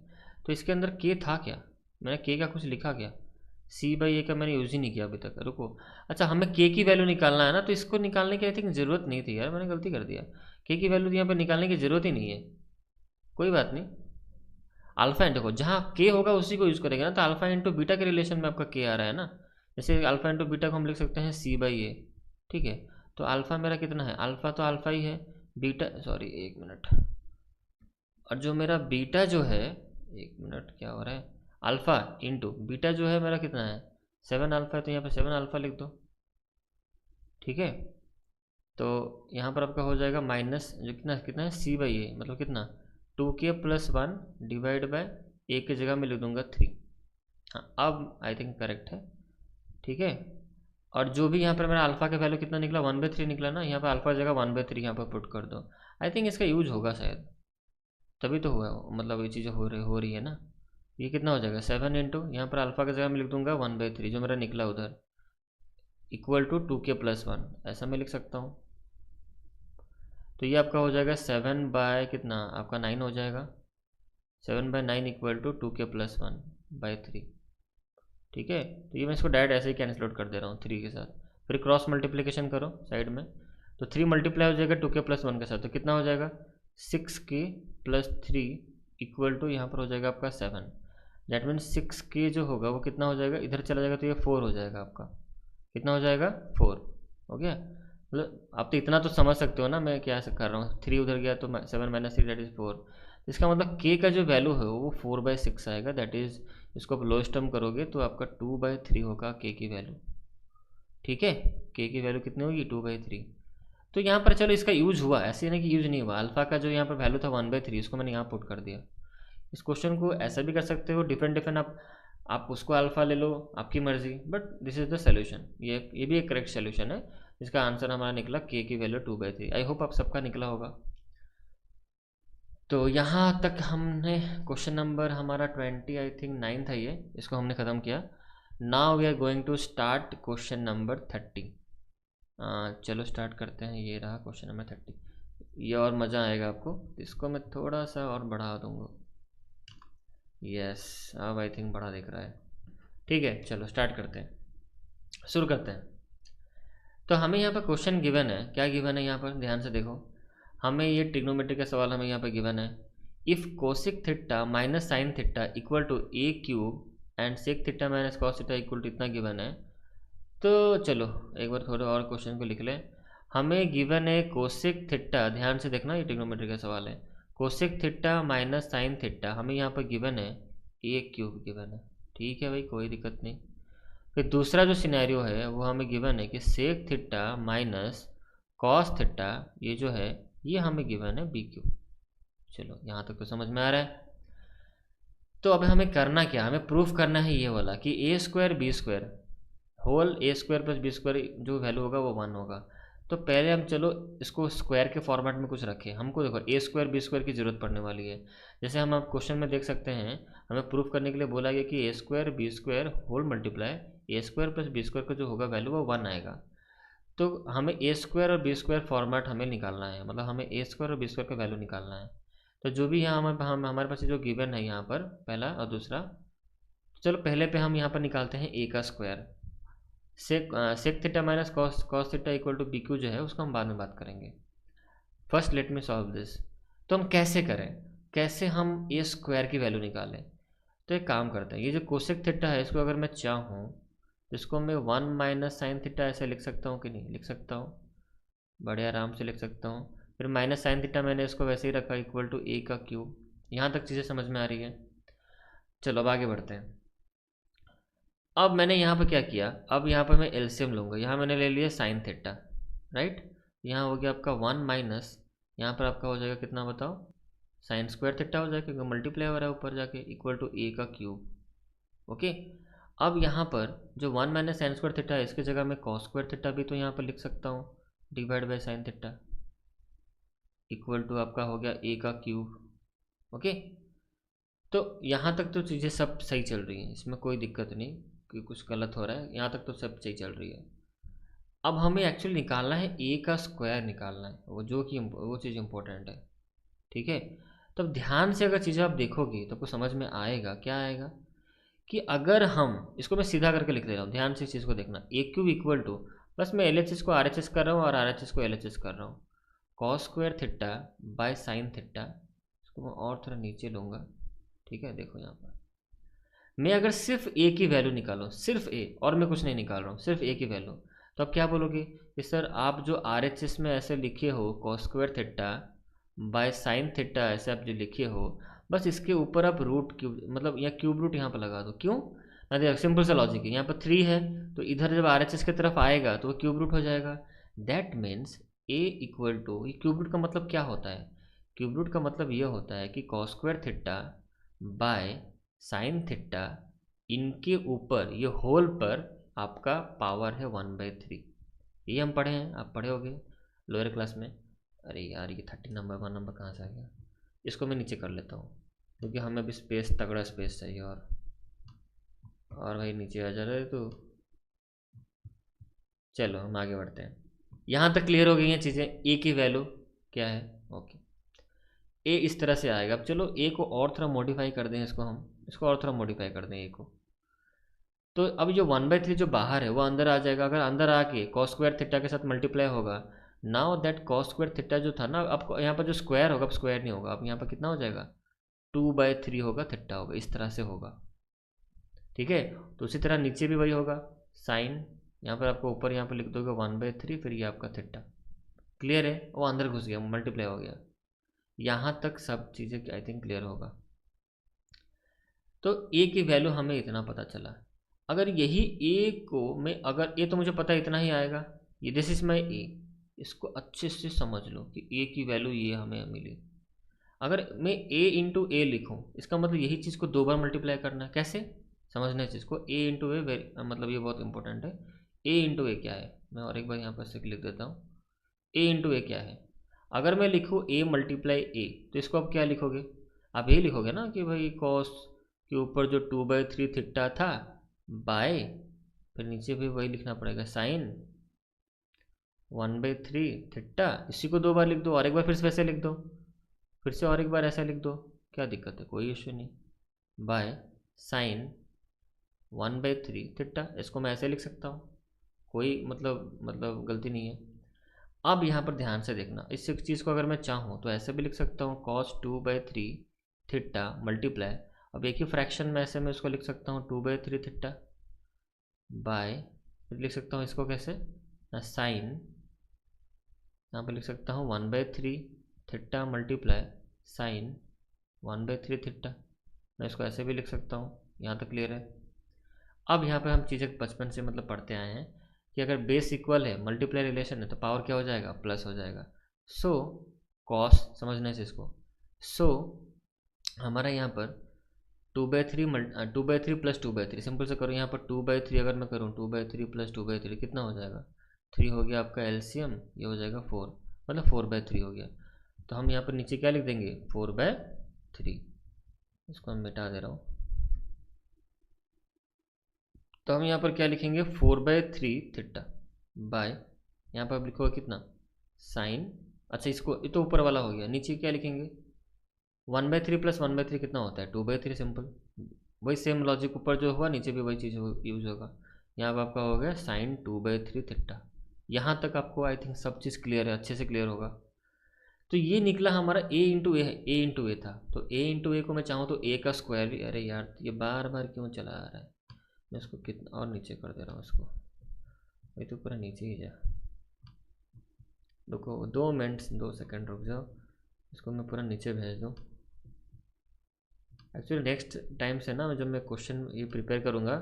तो इसके अंदर के था क्या, मैंने के का कुछ लिखा क्या, c/a का मैंने यूज़ ही नहीं किया अभी तक। रुको, अच्छा हमें के की वैल्यू निकालना है ना, तो इसको निकालने की आई थिंक ज़रूरत नहीं थी यार, मैंने गलती कर दिया। के की वैल्यू यहाँ पर निकालने की ज़रूरत ही नहीं है, कोई बात नहीं। अल्फ़ा इंटू, देखो जहाँ के होगा उसी को यूज़ करेंगे ना, तो अल्फ़ा इंटू बीटा के रिलेशन में आपका के आ रहा है ना। जैसे अल्फ़ा इंटू बीटा को हम लिख सकते हैं c/a, ठीक है। तो अल्फ़ा मेरा कितना है, अल्फ़ा तो अल्फ़ा ही है, बीटा, सॉरी एक मिनट, और जो मेरा बीटा जो है, एक मिनट क्या हो रहा है, अल्फ़ा इंटू बीटा जो है मेरा कितना है, 7 अल्फ़ा है, तो यहाँ पर 7 अल्फ़ा लिख दो, ठीक है। तो यहाँ पर आपका हो जाएगा माइनस जो कितना कितना है, c/a मतलब कितना, 2k+1 डिवाइड बाय a की जगह मैं लिख दूंगा 3। हाँ अब आई थिंक करेक्ट है, ठीक है। और जो भी यहाँ पर मेरा अल्फ़ा का वैल्यू कितना निकला 1/3 निकला ना, यहाँ पर अल्फ़ा जगह 1/3 यहाँ पर पुट कर दो। आई थिंक इसका यूज होगा शायद, तभी तो हुआ मतलब ये चीज़ें हो रही है ना। ये कितना हो जाएगा 7 इंटू यहाँ पर अल्फ़ा की जगह मैं लिख दूंगा 1/3 जो मेरा निकला उधर इक्वल टू 2k+1 ऐसा मैं लिख सकता हूँ। तो ये आपका हो जाएगा 7 बाय कितना आपका 9 हो जाएगा, 7/9 इक्वल टू 2k+1/3। ठीक है, तो ये मैं इसको डायरेक्ट ऐसे ही कैंसिल आउट कर दे रहा हूँ 3 के साथ। फिर क्रॉस मल्टीप्लिकेशन करो साइड में, तो 3 मल्टीप्लाई हो जाएगा 2k+1 के साथ, तो कितना हो जाएगा 6k+3 इक्वल टू यहाँ पर हो जाएगा आपका 7। दैट मीन्स 6k जो होगा वो कितना हो जाएगा, इधर चला जाएगा तो ये 4 हो जाएगा आपका, कितना हो जाएगा 4। हो गया, मतलब आप तो इतना तो समझ सकते हो ना मैं क्या कर रहा हूँ। 3 उधर गया तो 7 - 3 दैट इज़ 4। इसका मतलब k का जो वैल्यू है वो 4/6 आएगा। दैट इज़ इसको आप लोएस्ट टर्म करोगे तो आपका 2/3 होगा k की वैल्यू। ठीक है, k की वैल्यू कितनी होगी 2/3। तो यहाँ पर चलो इसका यूज हुआ, ऐसे नहीं कि यूज नहीं हुआ। अल्फा का जो यहाँ पर वैल्यू था 1/3 इसको मैंने यहाँ पुट कर दिया। इस क्वेश्चन को ऐसा भी कर सकते हो डिफरेंट डिफरेंट, आप उसको अल्फा ले लो आपकी मर्जी, but this is the solution. ये भी एक करेक्ट सोल्यूशन है। इसका आंसर हमारा निकला k की वैल्यू 2/3। आई होप आप सबका निकला होगा। तो यहाँ तक हमने क्वेश्चन नंबर हमारा 20 आई थिंक 9 था ये, इसको हमने ख़त्म किया। Now we are going to start question number 30। चलो स्टार्ट करते हैं। ये रहा क्वेश्चन नंबर 30। ये और मज़ा आएगा आपको, इसको मैं थोड़ा सा और बढ़ा दूँगा। यस, अब आई थिंक बड़ा दिख रहा है। ठीक है, चलो स्टार्ट करते हैं, शुरू करते हैं। तो हमें यहाँ पर क्वेश्चन गिवन है, क्या गिवन है यहाँ पर ध्यान से देखो। हमें ये ट्रिग्नोमेट्री का सवाल हमें यहाँ पर गिवन है। If cosec theta minus sine theta equal to a³ and sec theta minus cos theta equal to इतना गिवन है। तो चलो एक बार थोड़ा और क्वेश्चन को लिख लें। हमें गिवन है कोसेक थीटा, ध्यान से देखना ये ट्रिग्नोमेट्री का सवाल है। Cosec theta minus sine theta हमें यहाँ पर गिवन है a³ गिवन है। ठीक है भाई, कोई दिक्कत नहीं। फिर दूसरा जो सिनेरियो है वो हमें गिवन है कि sec theta minus cos theta, ये जो है ये हमें गिवन है b³। चलो यहाँ तक तो समझ में आ रहा है। तो अब हमें करना क्या, हमें प्रूफ करना है ये वाला कि a² b² whole a² + b² जो वैल्यू होगा वो 1 होगा। तो पहले हम चलो इसको स्क्वायर के फॉर्मेट में कुछ रखें। हमको देखो a² b² की ज़रूरत पड़ने वाली है। जैसे हम आप क्वेश्चन में देख सकते हैं, हमें प्रूफ करने के लिए बोला गया कि a² b² whole multiply a² + b² का जो होगा वैल्यू वो 1 आएगा। तो हमें a² और b² फॉर्मेट हमें निकालना है, मतलब हमें a² और b² का वैल्यू निकालना है। तो जो भी यहाँ हमारे पास जो गिवन है यहाँ पर पहला और दूसरा, चलो पहले पे हम यहाँ पर निकालते हैं a का square. Sec theta minus cos theta equal to b³ जो है उसको हम बाद में बात करेंगे। First let me solve this. तो हम कैसे करें, कैसे हम a² की वैल्यू निकालें। तो एक काम करते हैं, ये जो कोसेक थीटा है इसको अगर मैं चाहूँ तो इसको मैं 1 - साइन थीटा ऐसे लिख सकता हूँ कि नहीं लिख सकता हूँ, बड़े आराम से लिख सकता हूँ। फिर माइनस साइन थीटा मैंने इसको वैसे ही रखा इक्वल टू a³। यहाँ तक चीज़ें समझ में आ रही है। चलो अब आगे बढ़ते हैं। अब मैंने यहाँ पर क्या किया, अब यहाँ पर मैं एलसीएम लूँगा। यहाँ मैंने ले लिया साइन थीटा, राइट। यहाँ हो गया आपका 1 माइनस, यहाँ पर आपका हो जाएगा कितना बताओ, sin² थीटा हो जाएगा क्योंकि मल्टीप्लाई हो रहा है ऊपर जाके इक्वल टू a³। ओके, अब यहाँ पर जो 1 माइनस sin² थीटा है इसकी जगह मैं cos² थीटा भी तो यहाँ पर लिख सकता हूँ divide by sine theta equal to आपका हो गया a³। ओके, तो यहाँ तक तो चीज़ें सब सही चल रही हैं, इसमें कोई दिक्कत नहीं कि कुछ गलत हो रहा है। यहाँ तक तो सब सही चल रही है। अब हमें एक्चुअली निकालना है a का स्क्वायर निकालना है, वो चीज़ इम्पोर्टेंट है। ठीक है, तब ध्यान से अगर चीज़ें आप देखोगे तो आपको समझ में आएगा। क्या आएगा कि अगर हम इसको मैं सीधा करके लिख दे रहा हूँ, ध्यान से इस चीज़ को देखना। a³ इक्वल टू, बस मैं LHS को RHS कर रहा हूँ और RHS को LHS कर रहा हूँ, cos² theta by sine theta. इसको मैं और थोड़ा नीचे लूँगा। ठीक है, देखो यहाँ पर मैं अगर सिर्फ a की वैल्यू निकालूँ, सिर्फ a, और मैं कुछ नहीं निकाल रहा हूँ, सिर्फ a की वैल्यू, तो आप क्या बोलोगे कि सर आप जो RHS में ऐसे लिखे हो cos² theta by sine theta ऐसे आप जो लिखे हो, बस इसके ऊपर आप रूट क्यूब मतलब या क्यूब रूट यहाँ पर लगा दो। क्यों ना, देखो सिंपल सा लॉजिक है। यहाँ पर 3 है तो इधर जब RHS की तरफ आएगा तो वो क्यूब रूट हो जाएगा। That means a equal to, ये क्यूब रूट का मतलब क्या होता है, क्यूब रूट का मतलब ये होता है कि cos² theta by sine theta इनके ऊपर ये होल पर आपका पावर है 1/3। ये हम पढ़े हैं, आप पढ़े होगे लोअर क्लास में। अरे यार ये 30 नंबर 1 नंबर कहाँ से आ गया। इसको मैं नीचे कर लेता हूँ क्योंकि हमें भी स्पेस, तगड़ा स्पेस चाहिए। और भाई नीचे आ जा रहे तो चलो हम आगे बढ़ते हैं। यहाँ तक क्लियर हो गई हैं चीज़ें। ए की वैल्यू क्या है, ओके। ए इस तरह से आएगा। अब चलो ए को और थोड़ा मॉडिफाई कर दें, इसको और थोड़ा मॉडिफाई कर दें ए को। तो अब जो 1/3 जो बाहर है वो अंदर आ जाएगा। अगर अंदर आके कॉस स्क्वायर थीटा के साथ मल्टीप्लाई होगा, now that cos square theta जो था ना, अब यहाँ पर जो स्क्वायर होगा, अब स्क्वायर नहीं होगा, अब यहाँ पर कितना हो जाएगा 2/3 होगा, थीटा होगा, इस तरह से होगा। ठीक है, तो उसी तरह नीचे भी वही होगा। साइन यहाँ पर आपको ऊपर यहाँ पर लिख दोगे 1/3, फिर ये आपका थीटा। क्लियर है, वो अंदर घुस गया, मल्टीप्लाई हो गया। यहाँ तक सब चीज़ें आई थिंक क्लियर होगा। तो ए की वैल्यू हमें इतना पता चला। अगर यही ए को मैं, अगर ए तो मुझे पता इतना ही आएगा, ये दिस इज माई ए, इसको अच्छे से समझ लो कि ए की वैल्यू ये हमें मिली। अगर मैं ए इंटू ए लिखूँ, इसका मतलब यही चीज़ को 2 बार मल्टीप्लाई करना है। कैसे समझना है चीज़ को, ए इंटू ए मतलब ये बहुत इंपॉर्टेंट है। ए इंटू ए क्या है, मैं और एक बार यहाँ पर से लिख देता हूँ। ए इंटू ए क्या है, अगर मैं लिखूँ ए मल्टीप्लाई ए, तो इसको आप क्या लिखोगे, आप ये लिखोगे ना कि भाई कॉस के ऊपर जो 2/3 थीटा था बाय, फिर नीचे भी वही लिखना पड़ेगा साइन 1/3 थीटा। इसी को 2 बार लिख दो, और एक बार फिर से वैसे लिख दो, फिर से और एक बार ऐसा लिख दो, क्या दिक्कत है, कोई इश्यू नहीं। बाय साइन 1/3 थीटा, इसको मैं ऐसे लिख सकता हूँ, कोई मतलब गलती नहीं है। अब यहाँ पर ध्यान से देखना, इस चीज़ को अगर मैं चाहूँ तो ऐसे भी लिख सकता हूँ कॉस 2/3 थीटा मल्टीप्लाई, अब एक ही फ्रैक्शन में ऐसे मैं इसको लिख सकता हूँ 2/3 थीटा बाय, फिर लिख सकता हूँ इसको कैसे, साइन, यहाँ पर लिख सकता हूँ 1/3 थीटा मल्टीप्लाई साइन 1/3 थीटा। मैं इसको ऐसे भी लिख सकता हूँ। यहाँ तक क्लियर है। अब यहाँ पे हम चीज़ें बचपन से मतलब पढ़ते आए हैं कि अगर बेस इक्वल है, मल्टीप्लाई रिलेशन है, तो पावर क्या हो जाएगा, प्लस हो जाएगा। सो कॉस, समझने से इसको, सो हमारा यहाँ पर 2/3 प्लस 2/3, सिंपल से करो यहाँ पर 2/3 अगर मैं करूँ 2/3 प्लस 2/3 कितना हो जाएगा, 3 हो गया आपका एलसीएम, ये हो जाएगा 4, मतलब 4/3 हो गया। तो हम यहाँ पर नीचे क्या लिख देंगे 4/3, इसको हम मिटा दे रहा हूँ। तो हम यहाँ पर क्या लिखेंगे 4/3 थीटा बाय, यहाँ पर आप लिखोगे कितना साइन, अच्छा इसको, ये तो ऊपर वाला हो गया, नीचे क्या लिखेंगे 1/3 प्लस 1/3 कितना होता है 2/3, सिंपल। वही सेम लॉजिक ऊपर जो हुआ नीचे भी वही चीज़ यूज होगा। यहाँ पर आपका हो गया साइन 2/3 थीटा। यहाँ तक आपको आई थिंक सब चीज़ क्लियर है, अच्छे से क्लियर होगा। तो ये निकला हमारा ए इंटू ए, ए इंटू ए था। तो ए इंटू ए को मैं चाहूँ तो ए का स्क्वायर भी, अरे यार ये बार बार क्यों चला आ रहा है, मैं इसको कितना और नीचे कर दे रहा हूँ इसको, ये तो पूरा नीचे ही जा, रुको 2 मिनट 2 सेकंड रुक जाओ, इसको मैं पूरा नीचे भेज दूँ। एक्चुअली नेक्स्ट टाइम से ना जब मैं क्वेश्चन ये प्रिपेयर करूँगा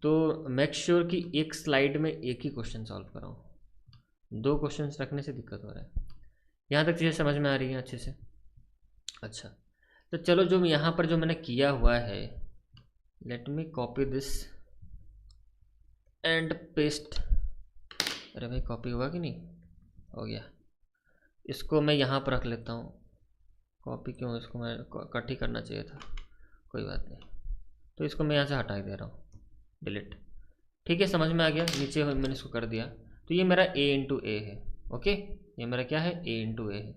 तो मेक श्योर कि एक स्लाइड में एक ही क्वेश्चन सॉल्व कराऊँ, 2 क्वेश्चन रखने से दिक्कत हो रहा है। यहाँ तक चीज़ें समझ में आ रही हैं अच्छे से। अच्छा तो चलो जो यहाँ पर जो मैंने किया हुआ है, let me copy this and paste. अरे भाई कॉपी हुआ कि नहीं, हो गया। इसको मैं यहाँ पर रख लेता हूँ, कॉपी क्यों, इसको मैं कट ही करना चाहिए था, कोई बात नहीं। तो इसको मैं यहाँ से हटा दे रहा हूँ, डिलीट। ठीक है, समझ में आ गया, नीचे मैंने इसको कर दिया। तो ये मेरा ए इंटू ए है, ओके, ये मेरा क्या है ए इंटू ए है।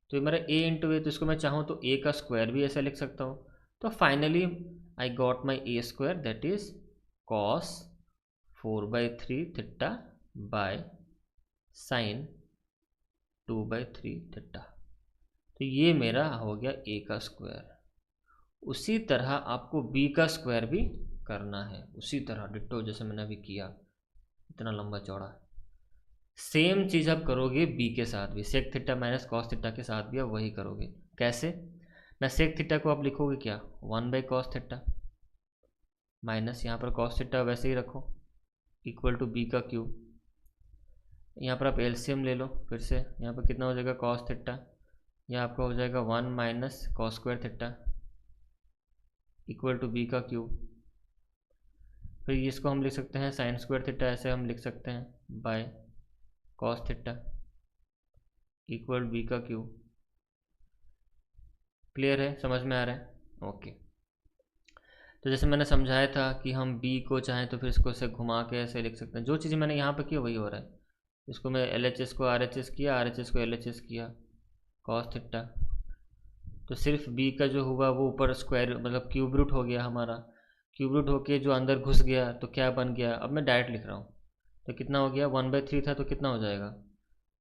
तो ये मेरा ए इंटू ए, तो इसको मैं चाहूँ तो ए का स्क्वायर भी ऐसा लिख सकता हूँ। तो finally I got my A square, that is cos 4/3 theta by sine 2/3 theta. तो ये मेरा हो गया ए का स्क्वायर। उसी तरह आपको बी का स्क्वायर भी करना है, उसी तरह डिट्टो जैसे मैंने अभी किया, इतना लंबा चौड़ा। सेम चीज़ आप करोगे बी के साथ भी, sec theta minus cos theta के साथ भी आप वही करोगे। कैसे ना, सेक थीटा को आप लिखोगे क्या 1/cos थीटा माइनस, यहाँ पर कॉस थीटा वैसे ही रखो, इक्वल टू बी का क्यूब। यहाँ पर आप एलसीएम ले लो, फिर से यहाँ पर कितना हो जाएगा कॉस थीटा, यह आपका हो जाएगा 1 minus cos square theta equal to B का क्यूब। फिर इसको हम लिख सकते हैं साइन स्क्वायर थीटा, ऐसे हम लिख सकते हैं by cos theta equal to का क्यूब। क्लियर है, समझ में आ रहा है? ओके। तो जैसे मैंने समझाया था कि हम b को चाहें तो फिर इसको ऐसे घुमा के ऐसे लिख सकते हैं। जो चीज़ मैंने यहाँ पे की वही हो रहा है। इसको मैं LHS को RHS किया, RHS को LHS किया, कॉस थीटा। तो सिर्फ b का जो हुआ वो ऊपर स्क्वायर मतलब क्यूब रूट हो गया हमारा। क्यूब रूट होके जो अंदर घुस गया तो क्या बन गया, अब मैं डायरेक्ट लिख रहा हूँ। तो कितना हो गया, 1/3 था तो कितना हो जाएगा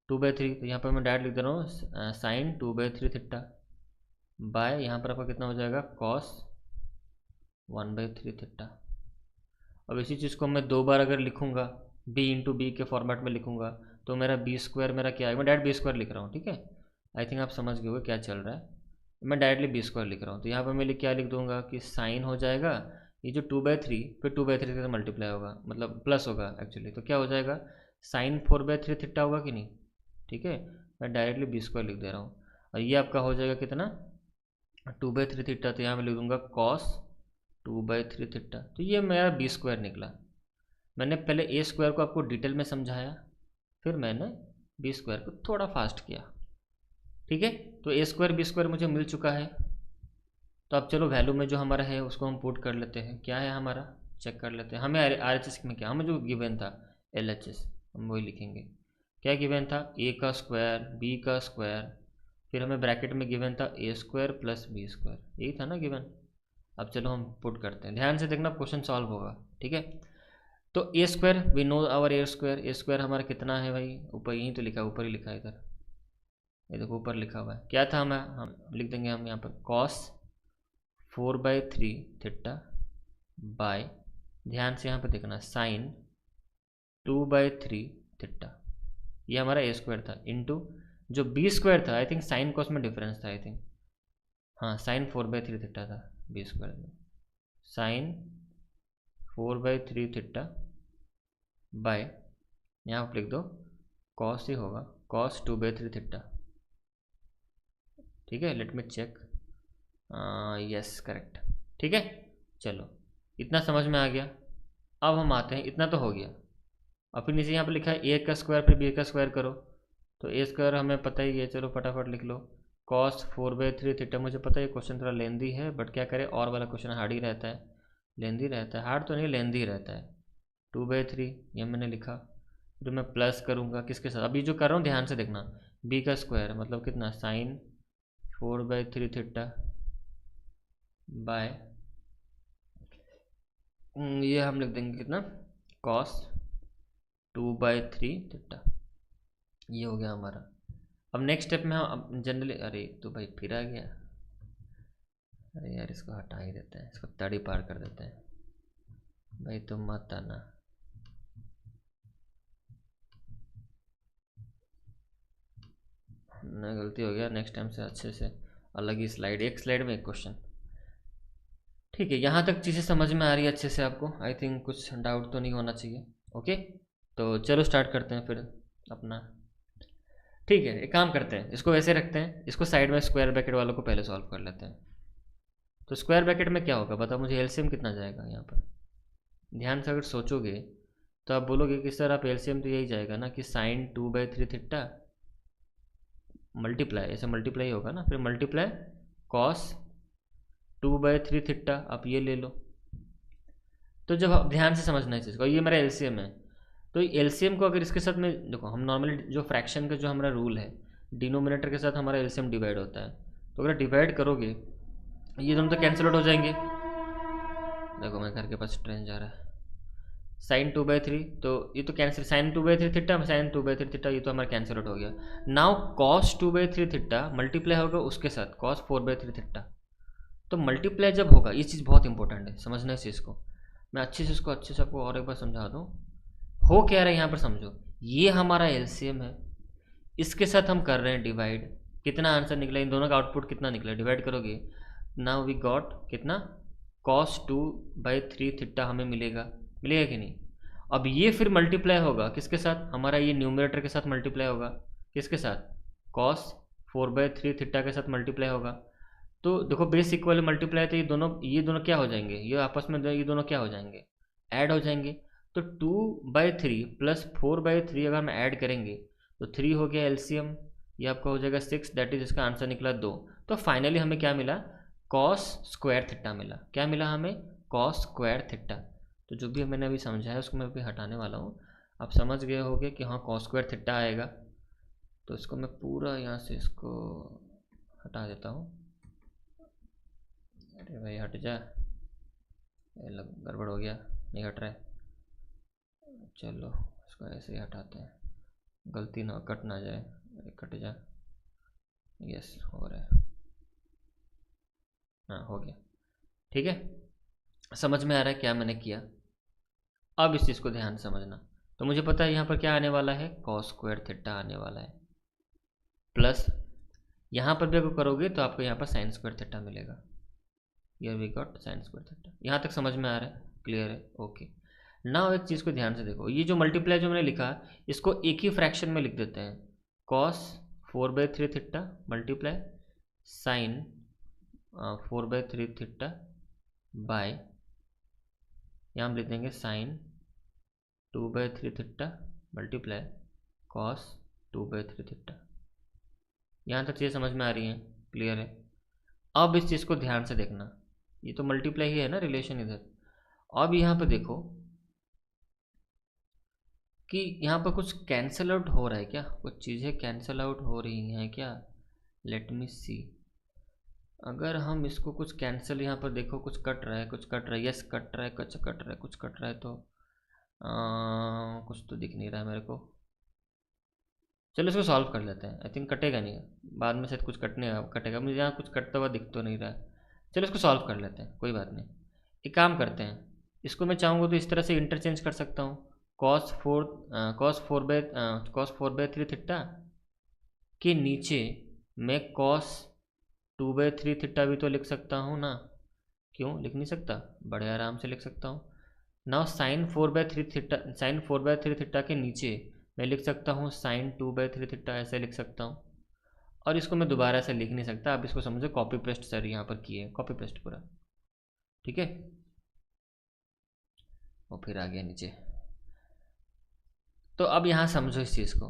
2/3। तो यहाँ पर मैं डायरेक्ट लिख दे रहा हूँ साइन 2/3 थीटा बाय यहाँ पर आपका कितना हो जाएगा कॉस 1/3 थीटा। अब इसी चीज़ को मैं 2 बार अगर लिखूंगा b इंटू बी के फॉर्मेट में लिखूंगा तो मेरा बी स्क्वायर मेरा क्या आएगा। मैं डायरेक्ट बी स्क्वायर लिख रहा हूँ, ठीक है। आई थिंक आप समझ गए होगे क्या चल रहा है। मैं डायरेक्टली बी स्क्वायर लिख रहा हूँ। तो यहाँ पर मैं क्या लिख दूंगा कि साइन हो जाएगा ये जो 2/3 फिर 2/3 से मल्टीप्लाई होगा मतलब प्लस होगा एक्चुअली। तो क्या हो जाएगा साइन 4/3 थीटा होगा कि नहीं, ठीक है। मैं डायरेक्टली बी स्क्वायर लिख दे रहा हूँ और ये आपका हो जाएगा कितना 2/3 थीटा। तो यहाँ मैं लिख दूंगा कॉस 2/3 थीटा। तो ये मेरा बी स्क्वायर निकला। मैंने पहले ए स्क्वायर को आपको डिटेल में समझाया, फिर मैंने बी स्क्वायर को थोड़ा फास्ट किया, ठीक है। तो ए स्क्वायर बी स्क्वायर मुझे मिल चुका है। तो अब चलो वैल्यू में जो हमारा है उसको हम पुट कर लेते हैं। क्या है हमारा, चेक कर लेते हैं। हमें RHS में क्या, हमें जो गिवन था LHS हम वही लिखेंगे। क्या गिवन था, ए का स्क्वायर बी का स्क्वायर, फिर हमें ब्रैकेट में गिवन था ए स्क्वायर प्लस बी स्क्वायर, यही था ना गिवन। अब चलो हम पुट करते हैं, ध्यान से देखना क्वेश्चन सॉल्व होगा, ठीक है। तो a square we know our a square, a square हमारा कितना है भाई, ऊपर यहीं तो लिखा है, ऊपर ही लिखा है इधर, ये देखो ऊपर लिखा हुआ है। क्या था, हम लिख देंगे हम यहाँ पर कॉस 4/3 थीटा बाय, ध्यान से यहाँ पर देखना, साइन 2/3 थीटा, ये हमारा ए स्क्वायर था, इंटू जो बी स्क्वायर था, आई थिंक साइन कॉस में डिफरेंस था आई थिंक, हाँ साइन 4/3 थीटा था बी स्क्वायर में, साइन 4/3 थीटा बाय यहाँ पर लिख दो कॉस ही होगा कॉस 2/3 थीटा, ठीक है। Let me check, yes correct, ठीक है। चलो इतना समझ में आ गया। अब हम आते हैं, इतना तो हो गया। और फिर नीचे यहाँ पर लिखा है ए का स्क्वायर फिर बी का स्क्वायर करो, तो ए स्क्वायर हमें पता ही है, चलो फटाफट लिख लो कॉस 4/3 थीटा। मुझे पता है क्वेश्चन थोड़ा लेंदी है बट क्या करें, और वाला क्वेश्चन हार्ड ही रहता है, लेंदी रहता है, हार्ड तो नहीं लेंदी रहता है। 2/3 ये मैंने लिखा, फिर मैं प्लस करूँगा किसके साथ, अभी जो कर रहा हूँ ध्यान से देखना, बी का स्क्वायर मतलब कितना साइन 4/3 थीटा बाय ये हम लिख देंगे कितना कॉस 2/3 थीटा, ये हो गया हमारा। अब नेक्स्ट स्टेप में हम जनरली, अरे तो भाई फिर आ गया, अरे यार इसको हटा ही देते हैं, इसको तड़ी पार कर देते हैं भाई, तो मत आना। नहीं गलती हो गया, नेक्स्ट टाइम से अच्छे से अलग ही स्लाइड, एक स्लाइड में एक क्वेश्चन, ठीक है। यहाँ तक चीज़ें समझ में आ रही है अच्छे से आपको, आई थिंक कुछ डाउट तो नहीं होना चाहिए। ओके तो चलो स्टार्ट करते हैं फिर अपना, ठीक है। एक काम करते हैं, इसको वैसे रखते हैं, इसको साइड में स्क्वायर ब्रैकेट वालों को पहले सॉल्व कर लेते हैं। तो स्क्वायर ब्रैकेट में क्या होगा बताओ मुझे, एलसीएम कितना जाएगा यहाँ पर, ध्यान से अगर सोचोगे तो आप बोलोगे कि सर आप एलसीएम तो यही जाएगा ना कि साइन 2/3 थीटा मल्टीप्लाई, ऐसे मल्टीप्लाई होगा ना, फिर मल्टीप्लाई कॉस 2/3 थीटा, आप ये ले लो। तो जब आप ध्यान से समझना है चीज़ को, ये मेरा एलसीएम है, तो एलसीएम को अगर इसके साथ में देखो, हम नॉर्मली जो फ्रैक्शन का जो हमारा रूल है, डिनोमिनेटर के साथ हमारा एलसीएम डिवाइड होता है, तो अगर डिवाइड करोगे ये दोनों तो कैंसिल आउट हो जाएंगे। देखो मेरे घर के पास ट्रेन जा रहा है, साइन 2/3 तो ये तो cancel, sine 2/3 theta sine 2/3 theta, ये तो हमारा कैंसिल आउट हो गया। नाउ कॉस 2/3 थीटा मल्टीप्लाई होगा उसके साथ कॉस 4/3 थीटा, तो मल्टीप्लाई जब होगा, ये चीज़ बहुत इंपॉर्टेंट है समझना इस चीज़ को, मैं अच्छे से इसको अच्छे से आपको और एक बार समझा दूँ। हो क्या रहा है यहाँ पर समझो, ये हमारा एलसीएम है, इसके साथ हम कर रहे हैं डिवाइड, कितना आंसर निकला, इन दोनों का आउटपुट कितना निकला, डिवाइड करोगे, नाउ वी गॉट कितना कॉस 2/3 थीटा हमें मिलेगा, मिलेगा कि नहीं। अब ये फिर मल्टीप्लाई होगा किसके साथ, हमारा ये न्यूमरेटर के साथ मल्टीप्लाई होगा, किसके साथ कॉस 4/3 थीटा के साथ मल्टीप्लाई होगा। तो देखो बेस इक्वल मल्टीप्लाई, तो ये दोनों क्या हो जाएंगे, ये आपस में ये दोनों क्या हो जाएंगे, ऐड हो जाएंगे। तो 2/3 प्लस 4/3 अगर हम ऐड करेंगे तो 3 हो गया एलसीएम, ये आपका हो जाएगा 6, दैट इज इसका आंसर निकला 2। तो फाइनली हमें क्या मिला, कॉस स्क्वायर थीटा मिला। क्या मिला हमें, कॉस स्क्वायर थीटा। तो जो भी मैंने अभी समझाया उसको मैं अभी हटाने वाला हूँ। आप समझ गए होंगे कि हाँ कॉस स्क्वायर थीटा आएगा। तो इसको मैं पूरा यहाँ से इसको हटा देता हूँ। अरे भाई हट जा, गड़बड़ हो गया, नहीं हट रहा है। चलो इसको ऐसे ही हटाते हैं, गलती ना कट ना जाए। अरे कट जा, यस हो रहा है, हाँ हो गया। ठीक है, समझ में आ रहा है क्या मैंने किया। अब इस चीज़ को ध्यान से समझना। तो मुझे पता है यहाँ पर क्या आने वाला है, कॉस स्क्वायर थीटा आने वाला है, प्लस यहाँ पर भी अगर करोगे तो आपको यहाँ पर साइन स्क्वायर थीटा मिलेगा। Here we got sine square theta. यहाँ तक समझ में आ रहा है, क्लियर है, ओके। नाउ एक चीज़ को ध्यान से देखो, ये जो मल्टीप्लाई जो मैंने लिखा इसको एक ही फ्रैक्शन में लिख देते हैं। Cos 4/3 theta multiply sine 4/3 theta by, यहाँ हम लिख देंगे sine 2/3 theta multiply cos 2/3 theta. यहाँ तक चीज़ समझ में आ रही है, क्लियर है। अब इस चीज़ को ध्यान से देखना, ये तो मल्टीप्लाई ही है ना, रिलेशन इधर। अब यहाँ पे देखो कि यहाँ पर कुछ कैंसल आउट हो रहा है क्या, कुछ चीज़ें कैंसल आउट हो रही हैं क्या। लेट मी सी, अगर हम इसको कुछ कैंसिल, यहाँ पर देखो कुछ कट रहा है, कुछ कट रहा है, यस कट रहा है, कुछ कट रहा है, कुछ कट रहा है। तो कुछ तो दिख नहीं रहा है मेरे को। चलो इसको सॉल्व कर लेते हैं, आई थिंक कटेगा नहीं, बाद में शायद कुछ कटने कटेगा, मुझे यहाँ कुछ कटता हुआ दिख तो नहीं रहा है। चलो इसको सॉल्व कर लेते हैं, कोई बात नहीं। एक काम करते हैं, इसको मैं चाहूँगा तो इस तरह से इंटरचेंज कर सकता हूँ। cos 4/3 थीटा के नीचे मैं cos 2/3 थीटा भी तो लिख सकता हूँ ना, क्यों लिख नहीं सकता, बड़े आराम से लिख सकता हूँ। नाउ साइन 4/3 थीटा के नीचे मैं लिख सकता हूँ साइन 2/3 थीटा, ऐसे लिख सकता हूँ। और इसको मैं दोबारा से लिख नहीं सकता, आप इसको समझो कॉपी पेस्ट सर यहाँ पर किए, कॉपी पेस्ट पूरा, ठीक है। और फिर आ गया नीचे। तो अब यहाँ समझो इस चीज़ को,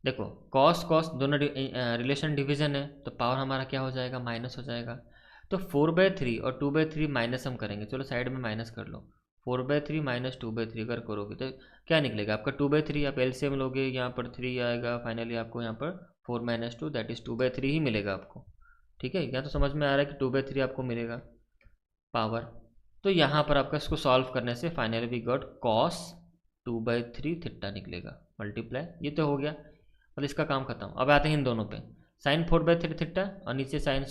देखो कॉस कॉस दोनों रिलेशन डिवीजन है, तो पावर हमारा क्या हो जाएगा, माइनस हो जाएगा। तो 4/3 और 2/3 माइनस हम करेंगे, चलो साइड में माइनस कर लो। 4/3 माइनस 2/3 अगर करोगे तो क्या निकलेगा आपका, 2/3। आप एलसीएम लोगे, यहाँ पर 3 आएगा, फाइनली आपको यहाँ पर 4 - 2 दैट इज 2/3 ही मिलेगा आपको। ठीक है, यहाँ तो समझ में आ रहा है कि 2/3 आपको मिलेगा पावर। तो यहाँ पर आपका इसको सॉल्व करने से finally we got cos 2/3 theta निकलेगा मल्टीप्लाई, ये तो हो गया, और इसका काम खत्म। अब आते हैं इन दोनों पे, साइन 4/3 थीटा और नीचे साइन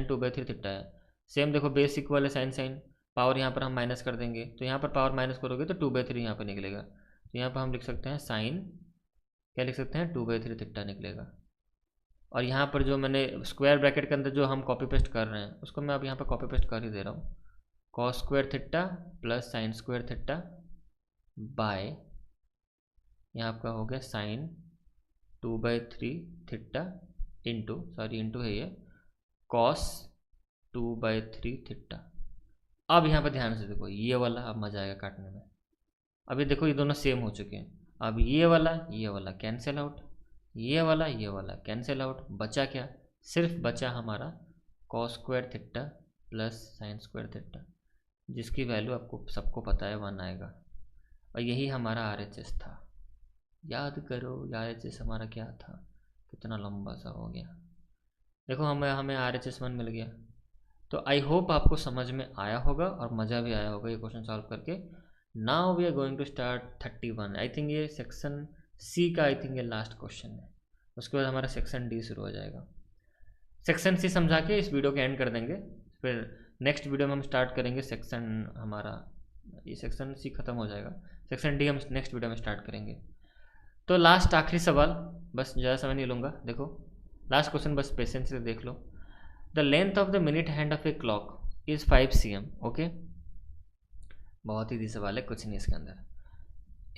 2/3 थीटा है। सेम देखो बेस इक्वल है साइन साइन, पावर यहाँ पर हम माइनस कर देंगे, तो यहाँ पर पावर माइनस करोगे तो 2/3 यहाँ पर निकलेगा। तो यहाँ पर हम लिख सकते हैं साइन, क्या लिख सकते हैं, 2/3 थीटा निकलेगा। और यहाँ पर जो मैंने स्क्वायर ब्रैकेट के अंदर जो हम कॉपी पेस्ट कर रहे हैं उसको मैं अब यहाँ पर कॉपी पेस्ट कर ही दे रहा हूँ। Cos square theta plus sign square theta by, यहाँ आपका हो गया साइन 2/3 थीटा इंटू है ये कॉस 2/3 थीटा। अब यहाँ पर ध्यान से देखो, ये वाला अब मजा आएगा काटने में। अभी देखो ये दोनों सेम हो चुके हैं, अब ये वाला कैंसिल आउट, ये वाला कैंसिल आउट, बचा क्या, सिर्फ बचा हमारा cos square theta plus sign square theta, जिसकी वैल्यू आपको सबको पता है 1 आएगा। और यही हमारा RHS था, याद करो RHS हमारा क्या था, कितना लंबा सा हो गया। देखो हमें RHS 1 मिल गया। तो आई होप आपको समझ में आया होगा और मज़ा भी आया होगा ये क्वेश्चन सॉल्व करके। Now we are going to start 31। I think ये सेक्शन सी का, आई थिंक ये लास्ट क्वेश्चन है, उसके बाद हमारा सेक्शन डी शुरू हो जाएगा। सेक्शन सी समझा के इस वीडियो को एंड कर देंगे, फिर नेक्स्ट वीडियो में हम स्टार्ट करेंगे सेक्शन हमारा, ये सेक्शन सी खत्म हो जाएगा, सेक्शन डी हम नेक्स्ट वीडियो में स्टार्ट करेंगे। तो लास्ट आखिरी सवाल, बस ज़्यादा समय नहीं लूँगा, देखो लास्ट क्वेश्चन बस पेशेंस से देख लो। The length of the minute hand of a clock is 5 cm। Okay, बहुत ही इजी सवाल है, कुछ नहीं इसके अंदर।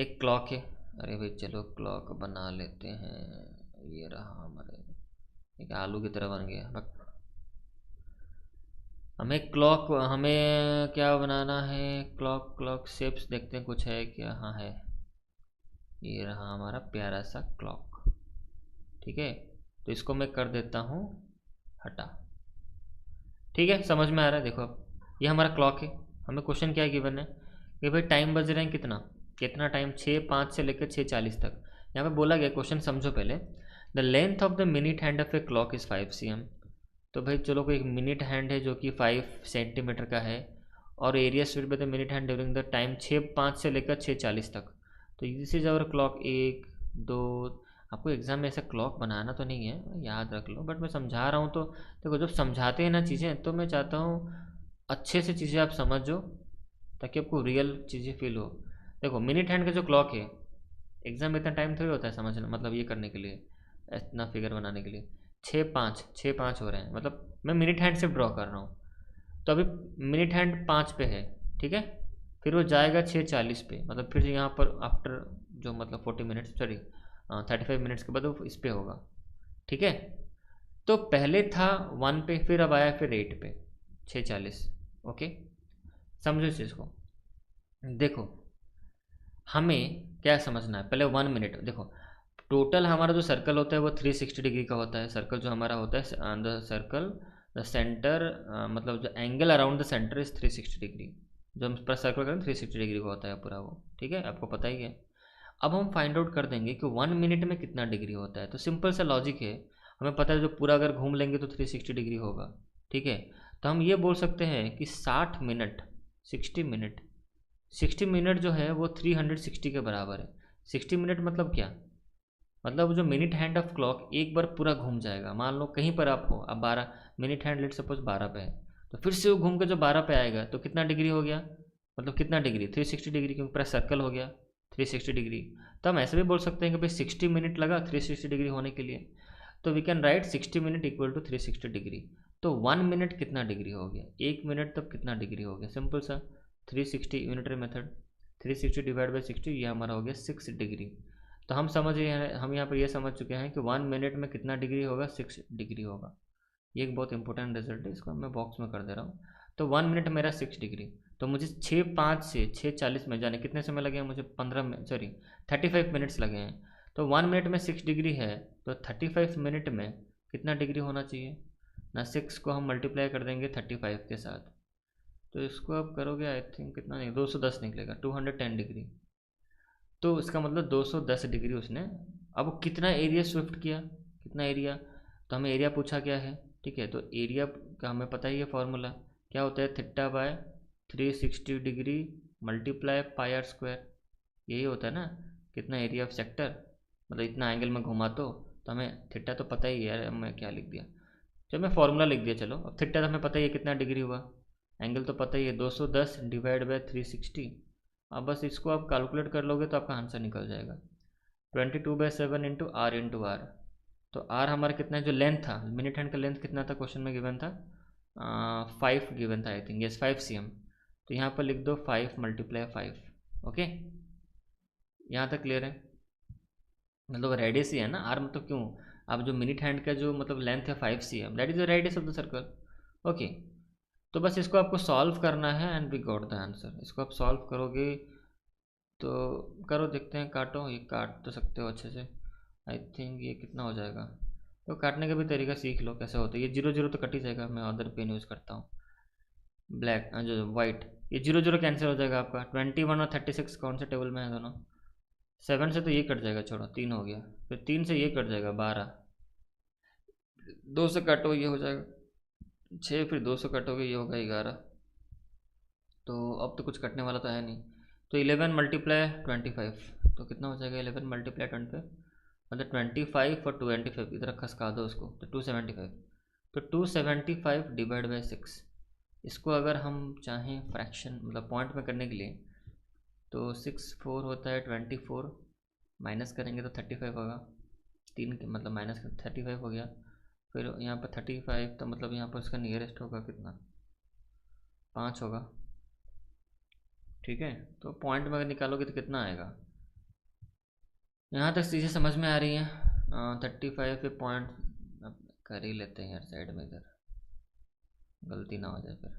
एक क्लॉक है, अरे भाई चलो क्लॉक बना लेते हैं, ये रहा हमारे, एक आलू की तरह बन गया। हमें क्या बनाना है, क्लॉक शेप्स देखते हैं कुछ है क्या। हाँ है, ये रहा हमारा प्यारा सा क्लॉक। ठीक है, तो इसको मैं कर देता हूँ हटा। ठीक है, समझ में आ रहा है। देखो अब ये हमारा क्लॉक है। हमें क्वेश्चन क्या गिवन है कि भाई टाइम बज रहे हैं कितना, कितना टाइम, 6:05 से लेकर 6:40 तक। यहाँ पे बोला गया, क्वेश्चन समझो पहले। The length of the minute hand of a clock is 5 cm। तो भाई चलो, कोई एक मिनट हैंड है जो कि 5 सेंटीमीटर का है, और area split by the minute hand during the time 6:05 से लेकर 6:40 तक। तो दिस इज आवर क्लॉक। एक दो, आपको एग्जाम में ऐसा क्लॉक बनाना तो नहीं है, याद रख लो, बट मैं समझा रहा हूँ। तो देखो, जब समझाते हैं ना चीज़ें, तो मैं चाहता हूँ अच्छे से चीज़ें आप समझो, ताकि आपको रियल चीज़ें फील हो। देखो, मिनट हैंड का जो क्लॉक है, एग्जाम में इतना टाइम थोड़ी होता है समझना, मतलब ये करने के लिए, इतना फिगर बनाने के लिए। 6:05 हो रहे हैं, मतलब मैं मिनट हैंड से ड्रॉ कर रहा हूँ। तो अभी मिनट हैंड 5 पे है, ठीक है। फिर वो जाएगा 6:40 पे, मतलब फिर यहाँ पर आफ्टर जो मतलब 40 मिनट्स, सॉरी 35 मिनट्स के बाद वो इस पे होगा। ठीक है, तो पहले था 1 पे, फिर अब आया फिर 8 पे, 6:40। ओके, समझो इस चीज़ को। देखो, हमें क्या समझना है, पहले 1 मिनट देखो। टोटल हमारा जो सर्कल होता है वो 360 डिग्री का होता है। सर्कल जो हमारा होता है, द सर्कल द सेंटर, मतलब जो angle around the centre is 360 degree. जो हम पर सर्कल करें 360 डिग्री का होता है पूरा वो, ठीक है, आपको पता ही है। अब हम फाइंड आउट कर देंगे कि 1 मिनट में कितना डिग्री होता है। तो सिंपल सा लॉजिक है, हमें पता है जो पूरा अगर घूम लेंगे तो 360 डिग्री होगा। ठीक है, तो हम ये बोल सकते हैं कि 60 मिनट, 60 मिनट, 60 मिनट जो है वो 360 के बराबर है। 60 मिनट मतलब क्या, मतलब जो मिनट हैंड ऑफ क्लॉक एक बार पूरा घूम जाएगा। मान लो कहीं पर आप हो, अब 12 मिनट हैंड, लेट सपोज 12 पे है, तो फिर से वो घूम के जो 12 पे आएगा, तो कितना डिग्री हो गया, मतलब कितना डिग्री, 360 डिग्री, क्योंकि पूरा सर्कल हो गया 360 डिग्री। तो हम ऐसे भी बोल सकते हैं कि भाई 60 मिनट लगा 360 डिग्री होने के लिए। तो we can write 60 minute equal to 360 degree. तो 1 मिनट कितना डिग्री हो गया, 1 मिनट तब कितना डिग्री हो गया, सिंपल सा 360 यूनिटरी मेथड, 360 डिवाइड बाई 60, ये हमारा हो गया 6 डिग्री। तो हम समझ रहे हैं, हम यहाँ पर ये समझ चुके हैं कि 1 मिनट में कितना डिग्री होगा, 6 डिग्री होगा। ये एक बहुत इंपॉर्टेंट रिजल्ट है, इसको मैं बॉक्स में कर दे रहा हूँ। तो 1 मिनट मेरा 6 डिग्री। तो मुझे 6:05 से 6:40 में जाने कितने समय लगे हैं, मुझे 35 मिनट्स लगे हैं। तो 1 मिनट में 6 डिग्री है, तो 35 मिनट में कितना डिग्री होना चाहिए ना। 6 को हम मल्टीप्लाई कर देंगे 35 के साथ, तो इसको आप करोगे, आई थिंक कितना नहीं, 210 निकलेगा, 210 डिग्री। तो इसका मतलब 210 डिग्री उसने। अब वो कितना एरिया स्विफ्ट किया, कितना एरिया, तो हमें एरिया पूछा गया है। ठीक है, तो एरिया का हमें पता ही है फॉर्मूला, क्या होता है, theta by 360 degree multiply pi R square, यही होता है ना। कितना एरिया ऑफ सेक्टर, मतलब इतना एंगल में घुमा, तो हमें थीटा तो पता ही है यार, मैं क्या लिख दिया, चलो मैं फॉर्मूला लिख दिया। चलो, अब थीटा तो हमें पता ही है कितना डिग्री हुआ, एंगल तो पता ही है 210 डिवाइड बाय 360। अब बस इसको आप कैलकुलेट कर लोगे तो आपका आंसर निकल जाएगा, 22/7 इंटू आर। तो आर हमारा कितना है, जो लेंथ था, मिनट हैंड का लेंथ कितना था, क्वेश्चन में गिवन था 5 गिवन था, आई थिंक, यस 5 cm। तो यहाँ पर लिख दो 5 × 5। ओके, यहाँ तक क्लियर है, मतलब रेडियस ही है ना आर, मतलब क्यों, अब जो मिनट हैंड का जो मतलब लेंथ है 5 cm, that is the radius of the circle. Okay, तो बस इसको आपको सॉल्व करना है and we got the answer. इसको आप सॉल्व करोगे तो करो, देखते हैं, काटो, ये काट तो सकते हो अच्छे से, आई थिंक ये कितना हो जाएगा। तो काटने का भी तरीका सीख लो कैसे होता है। ये 0 0 तो कट ही जाएगा, मैं अदर पेन यूज़ करता हूँ, ब्लैक जो वाइट, ये 0 0 कैंसिल हो जाएगा आपका। 21 और 36 कौन से टेबल में है दोनों, 7 से तो ये कट जाएगा, छोड़ो 3 हो गया, फिर 3 से ये कट जाएगा 12, 2 से काटो ये हो जाएगा 6, फिर 2 से कटोगे ये होगा 11। तो अब तो कुछ कटने वाला तो है नहीं। तो 11 × 25, तो कितना हो जाएगा, 11 × 25, मतलब 25 और 25 इधर खसका दो उसको, तो 275। तो 275 डिवाइड बाई 6, इसको अगर हम चाहें फ्रैक्शन मतलब पॉइंट में करने के लिए, तो 6 4 होता है 24, माइनस करेंगे तो 35 होगा, 3 के मतलब माइनस 35 हो गया। फिर यहाँ पर 35, तो मतलब यहाँ पर उसका नियरेस्ट होगा कितना, 5 होगा। ठीक है, तो पॉइंट में अगर निकालोगे तो कितना आएगा, यहाँ तक चीज़ें समझ में आ रही हैं। 35 पे पॉइंट अब कर ही लेते हैं यार साइड में इधर, गलती ना हो जाए फिर।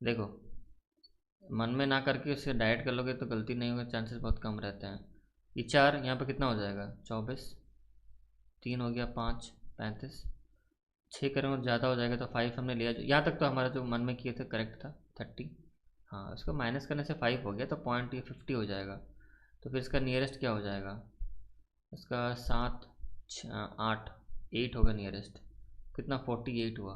देखो, मन में ना करके उसे डायरेक्ट कर लोगे तो गलती नहीं होगा, चांसेस बहुत कम रहते हैं। ये 4 यहाँ पे कितना हो जाएगा, 24, 3 हो गया 5, 35, 6 करेंगे तो ज़्यादा हो जाएगा, तो 5 हमने लिया। यहाँ तक तो हमारा जो मन में किए थे करेक्ट था, 30। हाँ, उसको माइनस करने से 5 हो गया, तो पॉइंट ये 50 हो जाएगा। तो फिर इसका नियरेस्ट क्या हो जाएगा, इसका 7, 8, 8 होगा नियरेस्ट। कितना, 48 हुआ।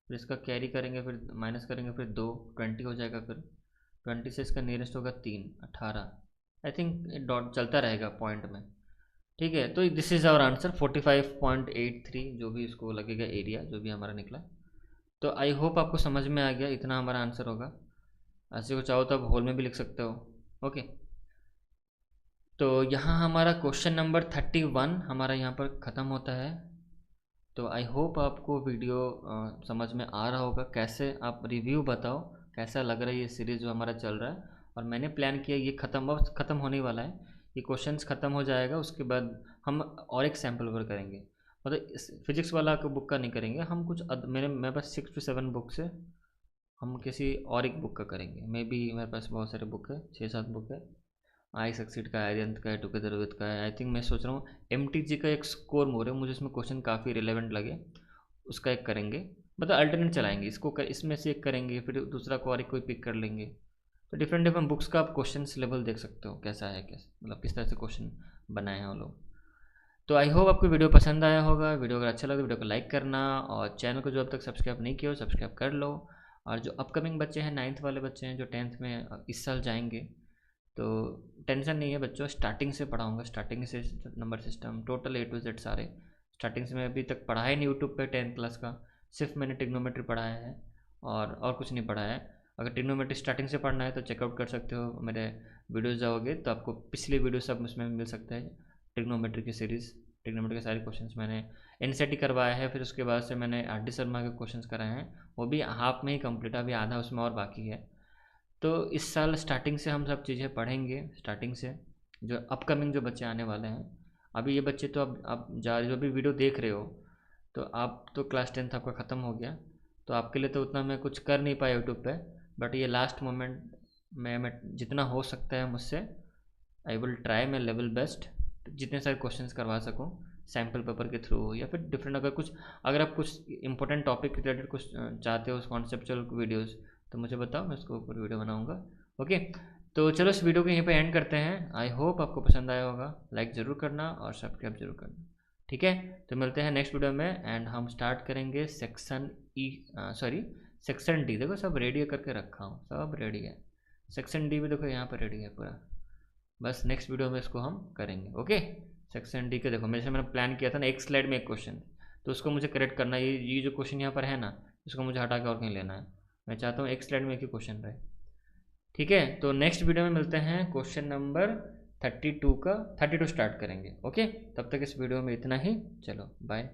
फिर इसका कैरी करेंगे, फिर माइनस करेंगे, फिर 2, 20 हो जाएगा। फिर 20 से इसका नियरेस्ट होगा 3, 18। आई थिंक डॉट चलता रहेगा पॉइंट में। ठीक है, तो दिस इज़ आवर आंसर 45.83, जो भी इसको लगेगा एरिया, जो भी हमारा निकला। तो आई होप आपको समझ में आ गया, इतना हमारा आंसर होगा। ऐसे को चाहो तो आप होल में भी लिख सकते हो। ओके, तो यहाँ हमारा क्वेश्चन नंबर 31 हमारा यहाँ पर ख़त्म होता है। तो आई होप आपको वीडियो समझ में आ रहा होगा। कैसे आप रिव्यू बताओ, कैसा लग रहा है ये सीरीज़ जो हमारा चल रहा है। और मैंने प्लान किया ये ख़त्म होने वाला है, ये क्वेश्चंस ख़त्म हो जाएगा, उसके बाद हम और एक सैम्पल वर्क करेंगे। मतलब फिजिक्स वाला को बुक का नहीं करेंगे हम, कुछ मेरे पास 6 to 7 बुक्स है, हम किसी और एक बुक का करेंगे। मे बी मेरे पास बहुत सारे बुक है, 6-7 बुक है। आई सक्सीड का है, आर्यंत का है, टुगेदर विद का है। आई थिंक मैं सोच रहा हूँ MTG का एक स्कोर मोर है, मुझे इसमें क्वेश्चन काफ़ी रिलेवेंट लगे, उसका एक करेंगे। मतलब अल्टरनेट चलाएंगे, इसमें से एक करेंगे, फिर दूसरा को और एक कोई पिक कर लेंगे। तो डिफरेंट डिफरेंट बुक्स का आप क्वेश्चन लेवल देख सकते हो कैसा है, कैसे मतलब किस तरह से क्वेश्चन बनाए हैं वो लोग। तो आई होप आपको वीडियो पसंद आया होगा। वीडियो अगर अच्छा लगे तो वीडियो को लाइक करना, और चैनल को जो अब तक सब्सक्राइब नहीं किया हो सब्सक्राइब कर लो। और जो अपकमिंग बच्चे हैं, 9th वाले बच्चे हैं जो 10th में इस साल जाएंगे, तो टेंशन नहीं है बच्चों, स्टार्टिंग से पढ़ाऊँगा, स्टार्टिंग से number system total A to Z सारे स्टार्टिंग से। मैं अभी तक पढ़ा ही नहीं यूट्यूब पे 10th क्लास का, सिर्फ मैंने ट्रिग्नोमेट्री पढ़ाया है और कुछ नहीं पढ़ाया है। अगर ट्रिग्नोमेट्री स्टार्टिंग से पढ़ना है तो चेकआउट कर सकते हो, मेरे वीडियोज़ जाओगे तो आपको पिछले वीडियो सब उसमें मिल सकता है। ट्रिग्नोमेट्री की सीरीज़, ट्रिग्नोमेट्री के सारे क्वेश्चंस मैंने NCERT करवाया है, फिर उसके बाद से मैंने RD शर्मा के क्वेश्चंस कराए हैं, वो भी हाफ में ही कंप्लीट, अभी आधा उसमें और बाकी है। तो इस साल स्टार्टिंग से हम सब चीज़ें पढ़ेंगे, स्टार्टिंग से जो अपकमिंग जो बच्चे आने वाले हैं। अभी ये बच्चे तो अब जो भी वीडियो देख रहे हो, तो आप तो क्लास 10th आपका ख़त्म हो गया, तो आपके लिए तो उतना मैं कुछ कर नहीं पाया यूट्यूब पे। बट ये लास्ट मोमेंट में मैं जितना हो सकता है मुझसे, I will try my level best, जितने सारे क्वेश्चंस करवा सकूँ सैम्पल पेपर के थ्रू, या फिर डिफरेंट अगर आप कुछ इंपॉर्टेंट टॉपिक रिलेटेड कुछ चाहते हो कॉन्सेप्चुअल वीडियोज़, तो मुझे बताओ, मैं उसको ऊपर वीडियो बनाऊँगा। ओके, तो चलो इस वीडियो को यहीं पे एंड करते हैं। आई होप आपको पसंद आया होगा, लाइक ज़रूर करना और सब्सक्राइब जरूर करना। ठीक है, तो मिलते हैं नेक्स्ट वीडियो में, एंड हम स्टार्ट करेंगे सेक्शन सेक्शन डी। देखो सब रेडी करके रखा हूँ, सब रेडी है। सेक्शन डी भी देखो यहाँ पर रेडी है पूरा, बस नेक्स्ट वीडियो में इसको हम करेंगे। ओके, सेक्शन डी के देखो मैंने प्लान किया था ना, एक स्लाइड में एक क्वेश्चन, तो उसको मुझे करेक्ट करना है। ये जो क्वेश्चन यहाँ पर है ना, इसको मुझे हटा के और कहीं लेना है। मैं चाहता हूँ एक स्लाइड में एक ही क्वेश्चन रहे। ठीक है, तो नेक्स्ट वीडियो में मिलते हैं, क्वेश्चन नंबर 32 स्टार्ट करेंगे। ओके, तब तक इस वीडियो में इतना ही, चलो बाय।